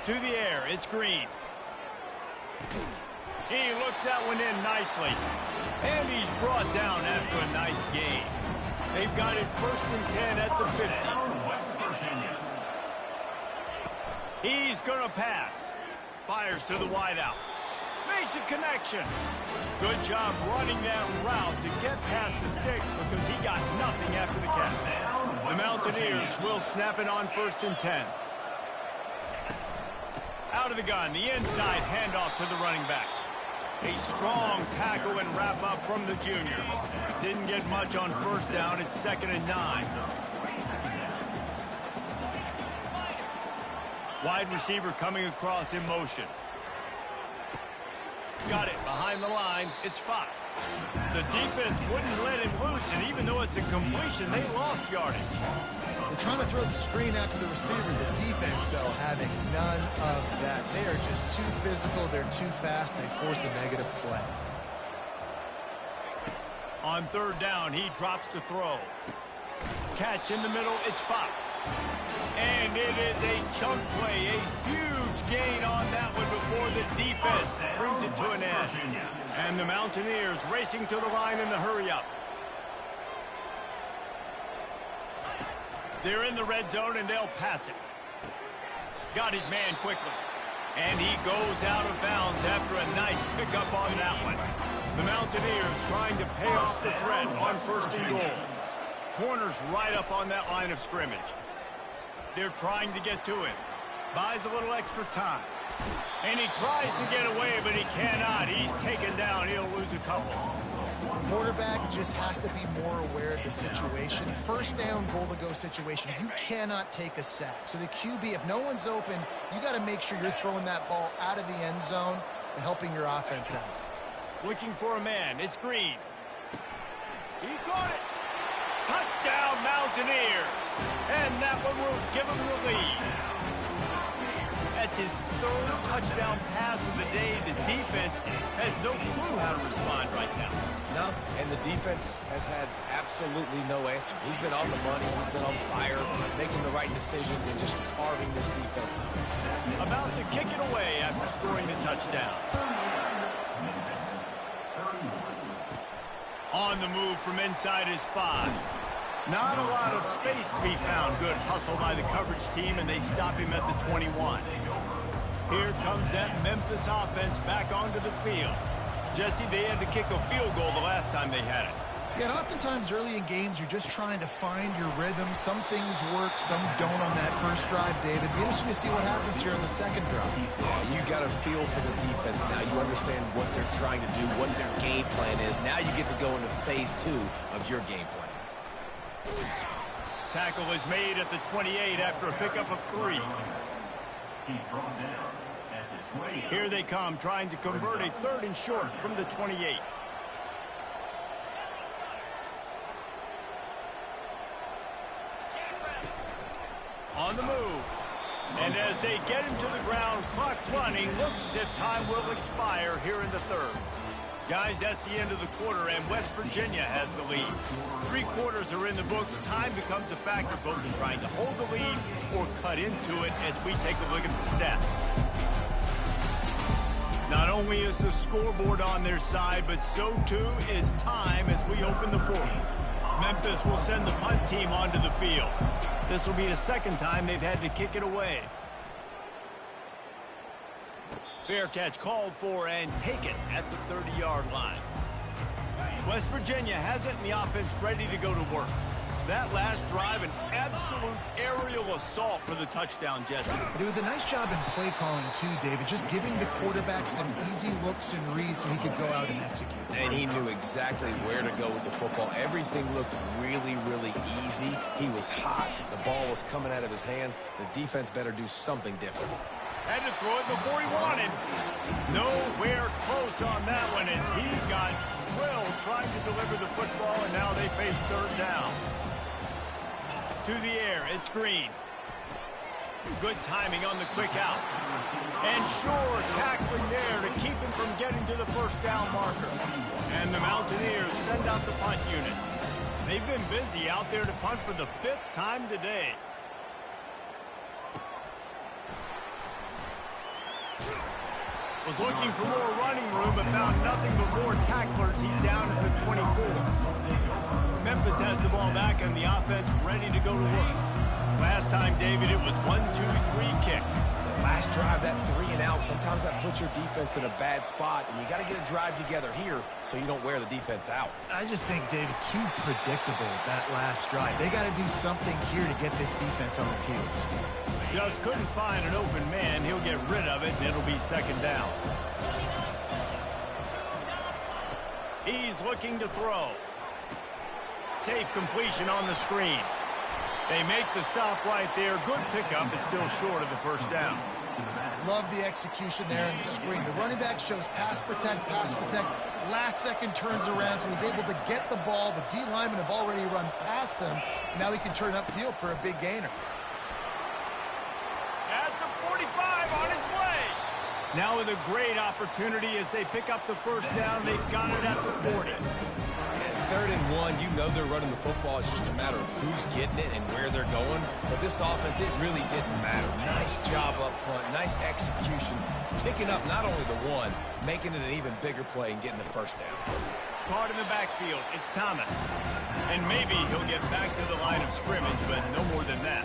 To the air, it's Green. He looks that one in nicely. And he's brought down after a nice gain. They've got it 1st and 10 at the 50. He's going to pass. Fires to the wideout. Makes a connection. Good job running that route to get past the sticks because he got nothing after the catch. The Mountaineers will snap it on 1st and 10. Out of the gun, the inside handoff to the running back. A strong tackle and wrap up from the junior. Didn't get much on 1st down. It's 2nd and 9. Wide receiver coming across in motion. Got it behind the line. It's Fox. The defense wouldn't let him loose, and even though it's a completion, they lost yardage. They're trying to throw the screen out to the receiver. The defense, though, having none of that. They are just too physical. They're too fast. They force a negative play. On 3rd down, he drops to throw. Catch in the middle. It's Fox. And it is a chunk play. A huge gain on that one before the defense brings it to an end. And the Mountaineers racing to the line in the hurry-up. They're in the red zone, and they'll pass it. Got his man quickly. And he goes out of bounds after a nice pickup on that one. The Mountaineers trying to pay off the threat on 1st and goal. Corners right up on that line of scrimmage. They're trying to get to him. Buys a little extra time. And he tries to get away, but he cannot. He's taken down. He'll lose a couple. Quarterback just has to be more aware of the situation. 1st down, goal-to-go situation. You cannot take a sack. So the QB, if no one's open, you got to make sure you're throwing that ball out of the end zone and helping your offense out. Looking for a man. It's Green. He caught it. Touchdown, Mountaineers. And that one will give him the lead. That's his 3rd touchdown pass of the day. The defense has no clue how to respond right now. No, and the defense has had absolutely no answer. He's been on the money. He's been on fire, making the right decisions and just carving this defense up. About to kick it away after scoring the touchdown. On the move from inside his 5. Not a lot of space to be found. Good hustle by the coverage team, and they stop him at the 21. Here comes that Memphis offense back onto the field. Jesse, they had to kick a field goal the last time they had it. Yeah, and oftentimes early in games, you're just trying to find your rhythm. Some things work, some don't on that first drive, David. Be interesting to see what happens here on the 2nd drive. Yeah, you got a feel for the defense now. You understand what they're trying to do, what their game plan is. Now you get to go into phase 2 of your game plan. Tackle is made at the 28 after a pickup of 3. Here they come, trying to convert a 3rd and short from the 28. On the move. And as they get him to the ground, clock running, looks as if time will expire here in the 3rd. Guys, that's the end of the quarter, and West Virginia has the lead. 3 quarters are in the books. Time becomes a factor, both in trying to hold the lead or cut into it as we take a look at the stats. Not only is the scoreboard on their side, but so too is time as we open the 4th. Memphis will send the punt team onto the field. This will be the 2nd time they've had to kick it away. Fair catch called for and taken at the 30-yard line. West Virginia has it, and the offense ready to go to work. That last drive, an absolute aerial assault for the touchdown, Jesse. But it was a nice job in play calling, too, David. Just giving the quarterback some easy looks and reads so he could go out and execute. And he knew exactly where to go with the football. Everything looked really, really easy. He was hot. The ball was coming out of his hands. The defense better do something different. Had to throw it before he wanted. Nowhere close on that one as he got drilled trying to deliver the football, and now they face 3rd down. To the air, it's Green. Good timing on the quick out. And sure, tackling there to keep him from getting to the 1st down marker. And the Mountaineers send out the punt unit. They've been busy out there to punt for the 5th time today. Was looking for more running room, but found nothing but more tacklers. He's down at the 24. Memphis has the ball back, and the offense ready to go to work. Last time, David, it was 1-2-3 kick. Nice drive, that 3 and out. Sometimes that puts your defense in a bad spot, and you got to get a drive together here so you don't wear the defense out. I just think, David, too predictable, that last drive. They got to do something here to get this defense on their heels. Just couldn't find an open man. He'll get rid of it, and it'll be second down. He's looking to throw. Safe completion on the screen. They make the stop right there. Good pickup. It's still short of the first down. Love the execution there in the screen. The running back shows pass protect. Last second turns around, so he's able to get the ball. The D linemen have already run past him. Now he can turn upfield for a big gainer. At the 45, on its way. Now with a great opportunity as they pick up the first down. They've got it at the 40. Third and 1, you know they're running the football. It's just a matter of who's getting it and where they're going. But this offense, it really didn't matter. Nice job up front, nice execution. Picking up not only the one, making it an even bigger play and getting the first down. Caught in the backfield, it's Thomas. And maybe he'll get back to the line of scrimmage, but no more than that.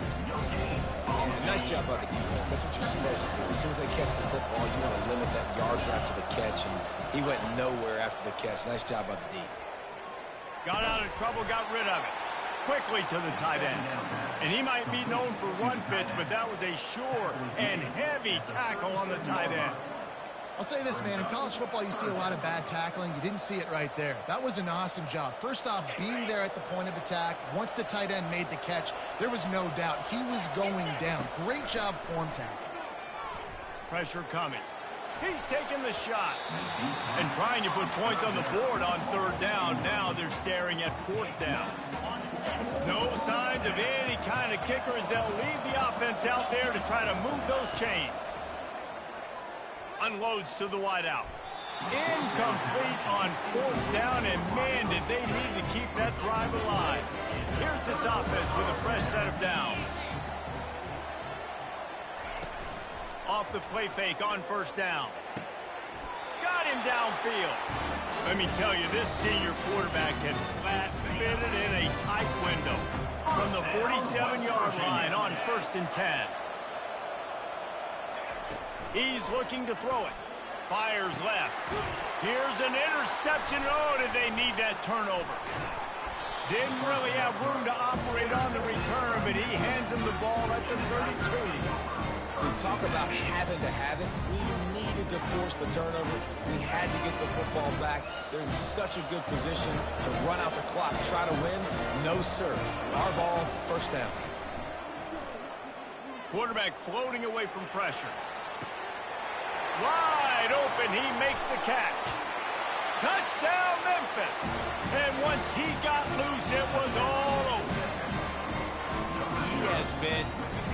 Nice job by the defense. That's what you're supposed to do. As soon as they catch the football, you want to limit that yards after the catch, and he went nowhere after the catch. Nice job by the D. Got out of trouble, got rid of it. Quickly to the tight end. And he might be known for run fits, but that was a sure and heavy tackle on the tight end. I'll say this, man. In college football, you see a lot of bad tackling. You didn't see it right there. That was an awesome job. First off, being there at the point of attack. Once the tight end made the catch, there was no doubt he was going down. Great job form tackle. Pressure coming. He's taking the shot and trying to put points on the board on third down. Now they're staring at fourth down. No signs of any kind of kickers. They'll leave the offense out there to try to move those chains. Unloads to the wideout. Incomplete on fourth down, and man, did they need to keep that drive alive. Here's this offense with a fresh set of downs. Off the play fake on first down. Got him downfield. Let me tell you, this senior quarterback can flat fit it in a tight window. From the 47-yard line on 1st and 10. He's looking to throw it. Fires left. Here's an interception. Oh, did they need that turnover? Didn't really have room to operate on the return, but he hands him the ball at the 32. We talk about having to have it. We needed to force the turnover. We had to get the football back. They're in such a good position to run out the clock, try to win. No, sir. Our ball, first down. Quarterback floating away from pressure. Wide open, he makes the catch. Touchdown, Memphis. And once he got loose, it was all over. He has been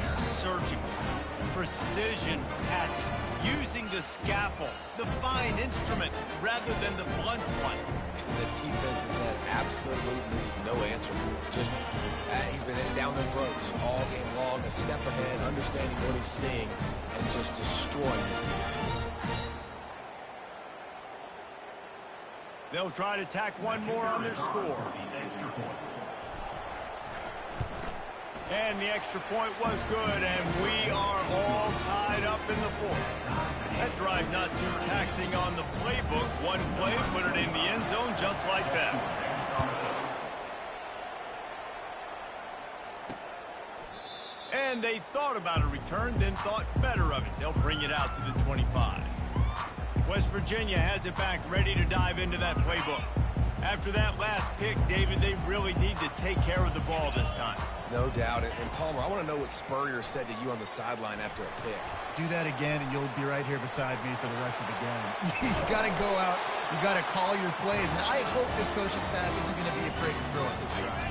surgical. Precision passes, using the scalpel, the fine instrument, rather than the blunt one. The defense has had absolutely no answer for it. Just, he's been down their throats all game long, a step ahead, understanding what he's seeing, and just destroying this defense. They'll try to tack one more on their score. And the extra point was good, and we are all tied up in the fourth. That drive not too taxing on the playbook. One play, put it in the end zone just like that. And they thought about a return, then thought better of it. They'll bring it out to the 25. West Virginia has it back, ready to dive into that playbook. After that last pick, David, they really need to take care of the ball this time. No doubt. And Palmer, I want to know what Spurrier said to you on the sideline after a pick. Do that again, and you'll be right here beside me for the rest of the game. You got to go out. You got to call your plays. And I hope this coaching staff isn't going to be afraid to throw it this drive.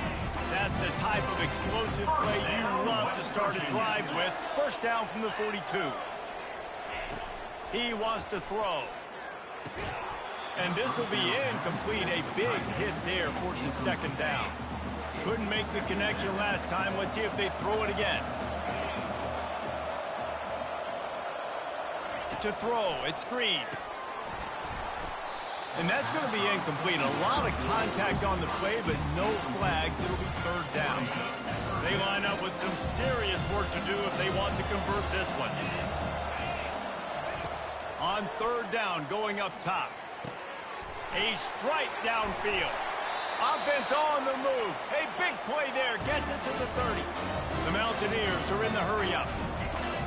That's the type of explosive play you love to start a drive with. First down from the 42. He wants to throw. And this will be incomplete. A big hit there forces second down. Couldn't make the connection last time. Let's see if they throw it again. To throw, it's screened. And that's going to be incomplete. A lot of contact on the play, but no flags. It'll be third down. They line up with some serious work to do if they want to convert this one. On third down, going up top. A strike downfield. Offense on the move. A big play there. Gets it to the 30. The Mountaineers are in the hurry-up.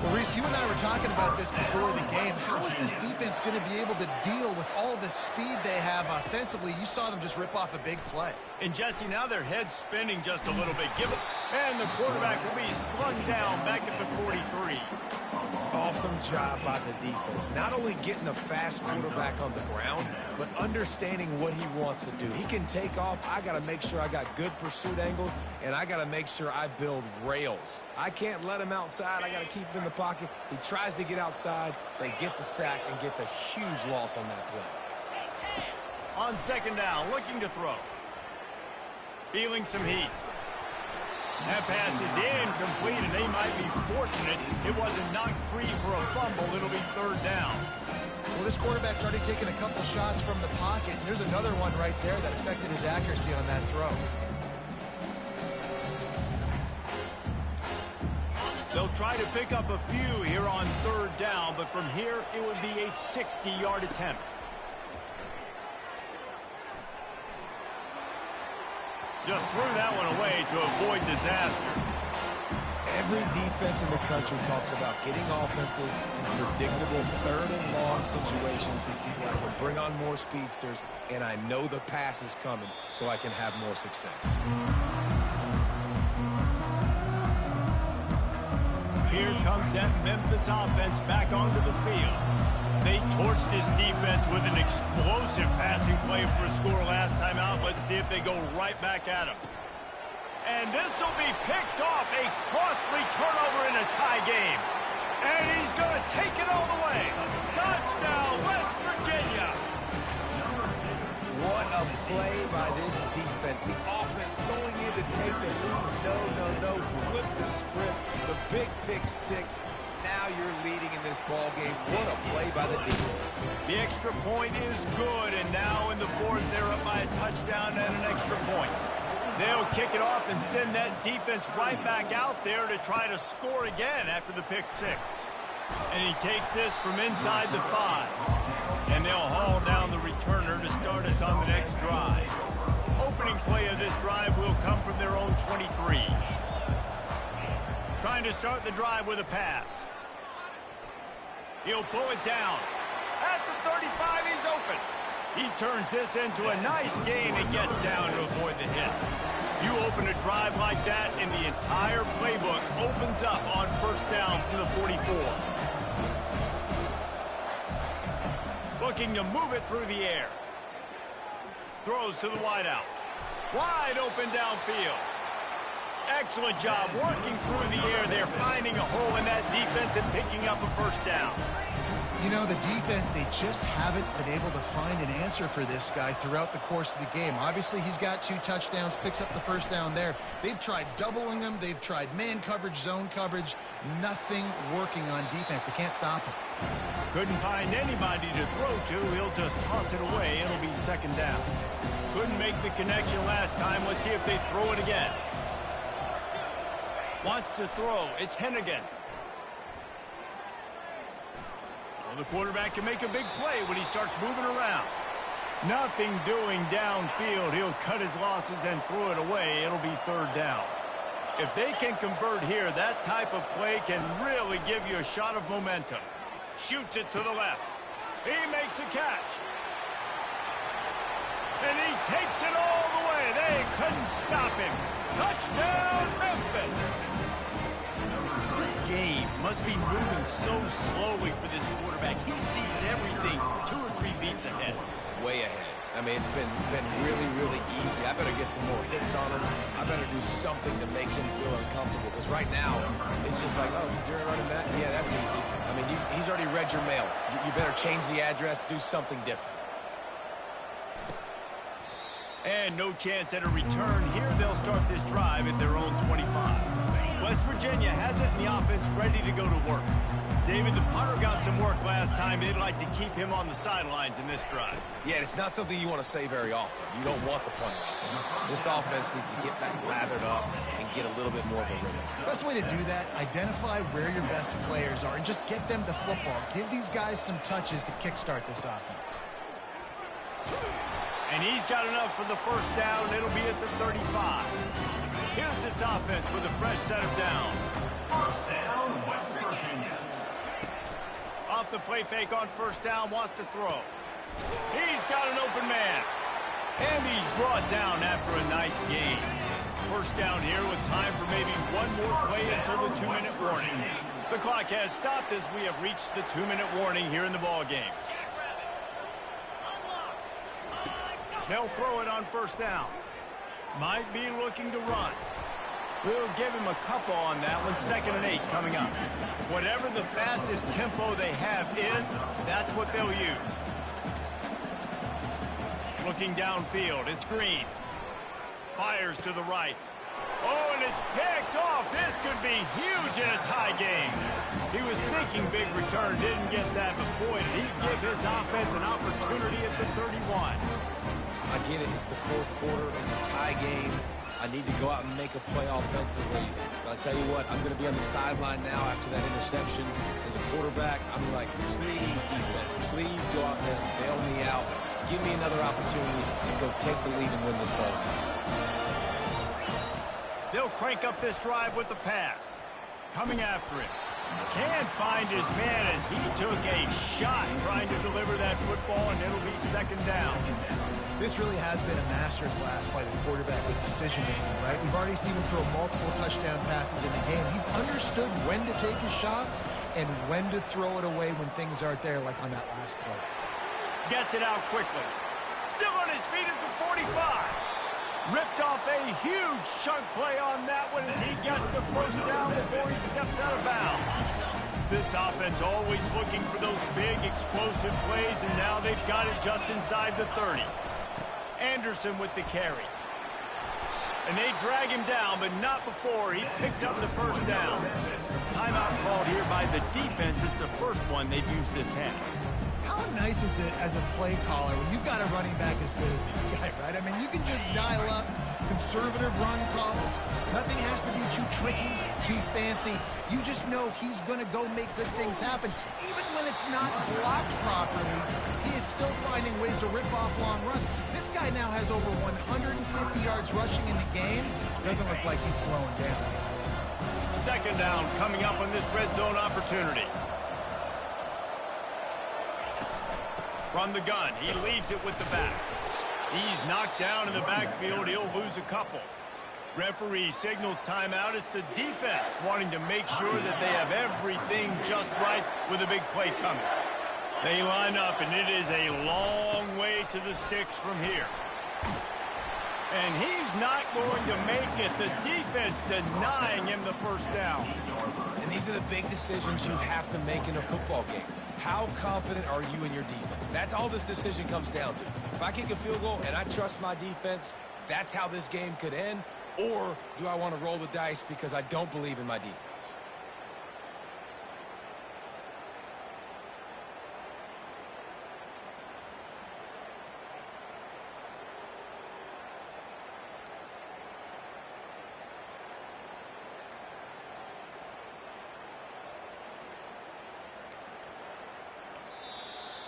Well, Reese, you and I were talking about this before the game. How is this defense going to be able to deal with all the speed they have offensively? You saw them just rip off a big play. And, Jesse, now their head's spinning just a little bit. Give it. And the quarterback will be slung down back at the 43. Awesome job by the defense. Not only getting the fast quarterback on the ground, but understanding what he wants to do. He can take off. I got to make sure I got good pursuit angles, and I got to make sure I build rails. I can't let him outside. I got to keep him in the pocket. He tries to get outside. They get the sack and get the huge loss on that play. On second down, looking to throw. Feeling some heat. That pass is incomplete, and they might be fortunate it wasn't knocked free for a fumble. It'll be third down. Well, this quarterback's already taken a couple shots from the pocket, and there's another one right there that affected his accuracy on that throw. They'll try to pick up a few here on third down, but from here it would be a 60-yard attempt. Just threw that one away to avoid disaster. Every defense in the country talks about getting offenses in predictable third and long situations where I can bring on more speedsters, and I know the pass is coming so I can have more success. Here comes that Memphis offense back onto the field. They torched this defense with an explosive passing play for a score last time out. Let's see if they go right back at him. And this will be picked off. A costly turnover in a tie game. And he's going to take it all the way. Touchdown, West Virginia. What a play by this defense. The offense going in to take the lead. No. Flip the script. The big pick six. Now you're leading in this ball game. What a play by the defense. The extra point is good, and now in the fourth, they're up by a touchdown and an extra point. They'll kick it off and send that defense right back out there to try to score again after the pick six. And he takes this from inside the 5. And they'll haul down the returner to start us on the next drive. Opening play of this drive will come from their own 23. Trying to start the drive with a pass. He'll pull it down. At the 35, he's open. He turns this into a nice gain and gets down to avoid the hit. You open a drive like that, and the entire playbook opens up on first down from the 44. Looking to move it through the air. Throws to the wideout. Wide open downfield. Excellent job working through the air there, finding a hole in that defense and picking up a first down. You know, the defense, they just haven't been able to find an answer for this guy throughout the course of the game. Obviously, he's got 2 touchdowns, picks up the first down there. They've tried doubling him. They've tried man coverage, zone coverage. Nothing working on defense. They can't stop him. Couldn't find anybody to throw to. He'll just toss it away. It'll be second down. Couldn't make the connection last time. Let's see if they throw it again. Wants to throw. It's Hennigan. The quarterback can make a big play when he starts moving around. Nothing doing downfield. He'll cut his losses and throw it away. It'll be third down. If they can convert here, that type of play can really give you a shot of momentum. Shoots it to the left. He makes a catch. And he takes it all the way. They couldn't stop him. Touchdown, Memphis. This game must be moving so slowly for this quarterback. He sees everything 2 or 3 beats ahead. Way ahead. I mean, it's been really easy. I better get some more hits on him. I better do something to make him feel uncomfortable. Because right now, it's just like, oh, you're running that? Yeah, that's easy. I mean, he's already read your mail. You better change the address, do something different. And no chance at a return here. They'll start this drive at their own 25. West Virginia has it in the offense ready to go to work. David, the punter got some work last time. They'd like to keep him on the sidelines in this drive. Yeah, it's not something you want to say very often. You don't want the punter out there. This offense needs to get back lathered up and get a little bit more of a rhythm. Best way to do that, identify where your best players are and just get them the football. Give these guys some touches to kickstart this offense. And he's got enough for the first down. It'll be at the 35. Here's this offense with a fresh set of downs. First down, West Virginia. Off the play fake on first down, wants to throw. He's got an open man. And he's brought down after a nice gain. First down here with time for maybe one more play until the 2-minute warning. The clock has stopped as we have reached the 2-minute warning here in the ball game. They'll throw it on first down. Might be looking to run. We'll give him a couple on that one. 2nd and 8 coming up. Whatever the fastest tempo they have is, that's what they'll use. Looking downfield, it's Green. Fires to the right. Oh, and it's picked off. This could be huge in a tie game. He was thinking big return, didn't get that, but boy, did he give his offense an opportunity at the 31. I get it. It's the 4th quarter. It's a tie game. I need to go out and make a play offensively. But I tell you what, I'm going to be on the sideline now after that interception. As a quarterback, I'm like, please, defense, please go out there and bail me out. Give me another opportunity to go take the lead and win this ball game. They'll crank up this drive with the pass. Coming after him. Can't find his man as he took a shot trying to deliver that football, and it'll be 2nd down. This really has been a masterclass by the quarterback with decision-making, right? We've already seen him throw multiple touchdown passes in the game. He's understood when to take his shots and when to throw it away when things aren't there, like on that last play. Gets it out quickly. Still on his feet at the 45. Ripped off a huge chunk play on that one as he gets the first down before he steps out of bounds. This offense always looking for those big explosive plays, and now they've got it just inside the 30. Anderson with the carry. And they drag him down, but not before he picks up the first down. Timeout called here by the defense. It's the first one they've used this half. How nice is it as a play caller when you've got a running back as good as this guy, right? I mean, you can just dial up conservative run calls. Nothing has to be too tricky, too fancy. You just know he's going to go make good things happen. Even when it's not blocked properly, he is still finding ways to rip off long runs. This guy now has over 150 yards rushing in the game. Doesn't look like he's slowing down, guys. 2nd down coming up on this red zone opportunity. From the gun, he leaves it with the back. He's knocked down in the backfield. He'll lose a couple. Referee signals timeout. It's the defense wanting to make sure that they have everything just right with a big play coming. They line up, and it is a long way to the sticks from here. And he's not going to make it. The defense denying him the first down. And these are the big decisions you have to make in a football game. How confident are you in your defense? That's all this decision comes down to. If I kick a field goal and I trust my defense, that's how this game could end. Or do I want to roll the dice because I don't believe in my defense?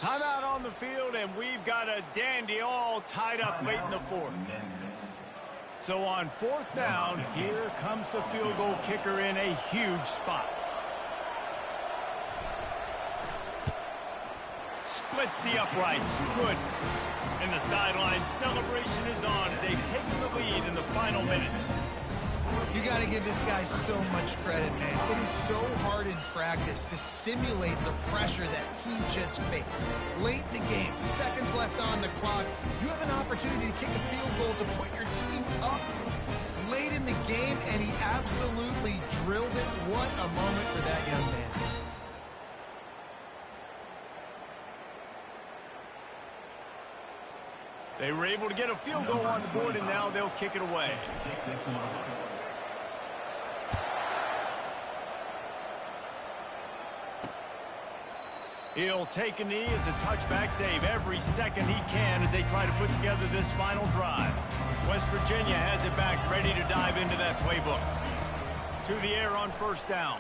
Timeout on the field, and we've got a dandy all tied up late in the 4th. So on 4th down, here comes the field goal kicker in a huge spot. Splits the uprights. Good. And the sideline celebration is on as they've taken the lead in the final minute. You got to give this guy so much credit, man. It is so hard in practice to simulate the pressure that he just faced. Late in the game, seconds left on the clock, you have an opportunity to kick a field goal to put your team up late in the game, and he absolutely drilled it. What a moment for that young man. They were able to get a field goal on the board, and now they'll kick it away. He'll take a knee. It's a touchback save every second he can as they try to put together this final drive. West Virginia has it back, ready to dive into that playbook. To the air on first down.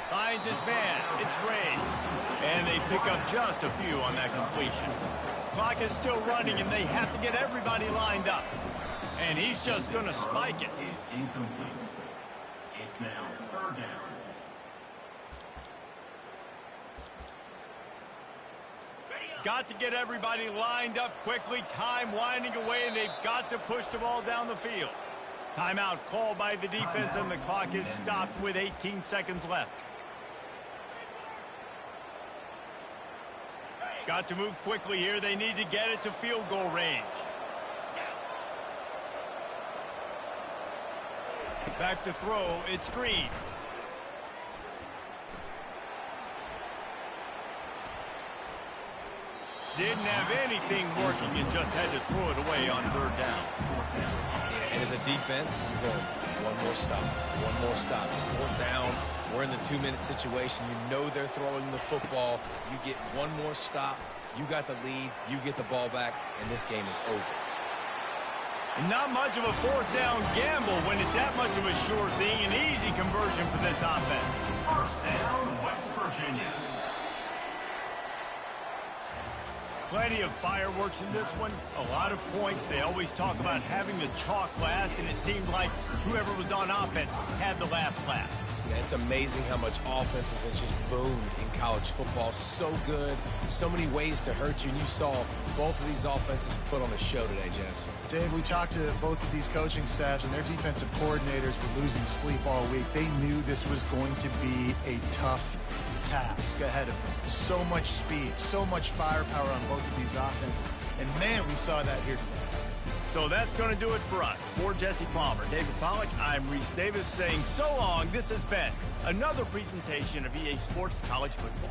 Finds his man. It's Ray. And they pick up just a few on that completion. Clock is still running, and they have to get everybody lined up. And he's just going to spike it. Is incomplete. It's now third down. Got to get everybody lined up quickly. Time winding away, and they've got to push the ball down the field. Timeout called by the defense, and the clock is stopped with 18 seconds left. Got to move quickly here. They need to get it to field goal range. Back to throw. It's Green. Didn't have anything working and just had to throw it away on third down. Yeah, and as a defense, you're going one more stop. It's fourth down. We're in the 2-minute situation. You know they're throwing the football. You get one more stop. You got the lead. You get the ball back, and this game is over. And not much of a fourth down gamble when it's that much of a sure thing. An easy conversion for this offense. First down, West Virginia. Plenty of fireworks in this one. A lot of points. They always talk about having the chalk last, and it seemed like whoever was on offense had the last laugh. Yeah, it's amazing how much offense has just boomed in college football. So good. So many ways to hurt you, and you saw both of these offenses put on a show today, Jess. Dave, we talked to both of these coaching staffs, and their defensive coordinators were losing sleep all week. They knew this was going to be a tough task ahead of them. So much speed, so much firepower on both of these offenses. And, man, we saw that here today. So that's going to do it for us. For Jesse Palmer, David Pollack, I'm Reese Davis saying so long. This has been another presentation of EA Sports College Football.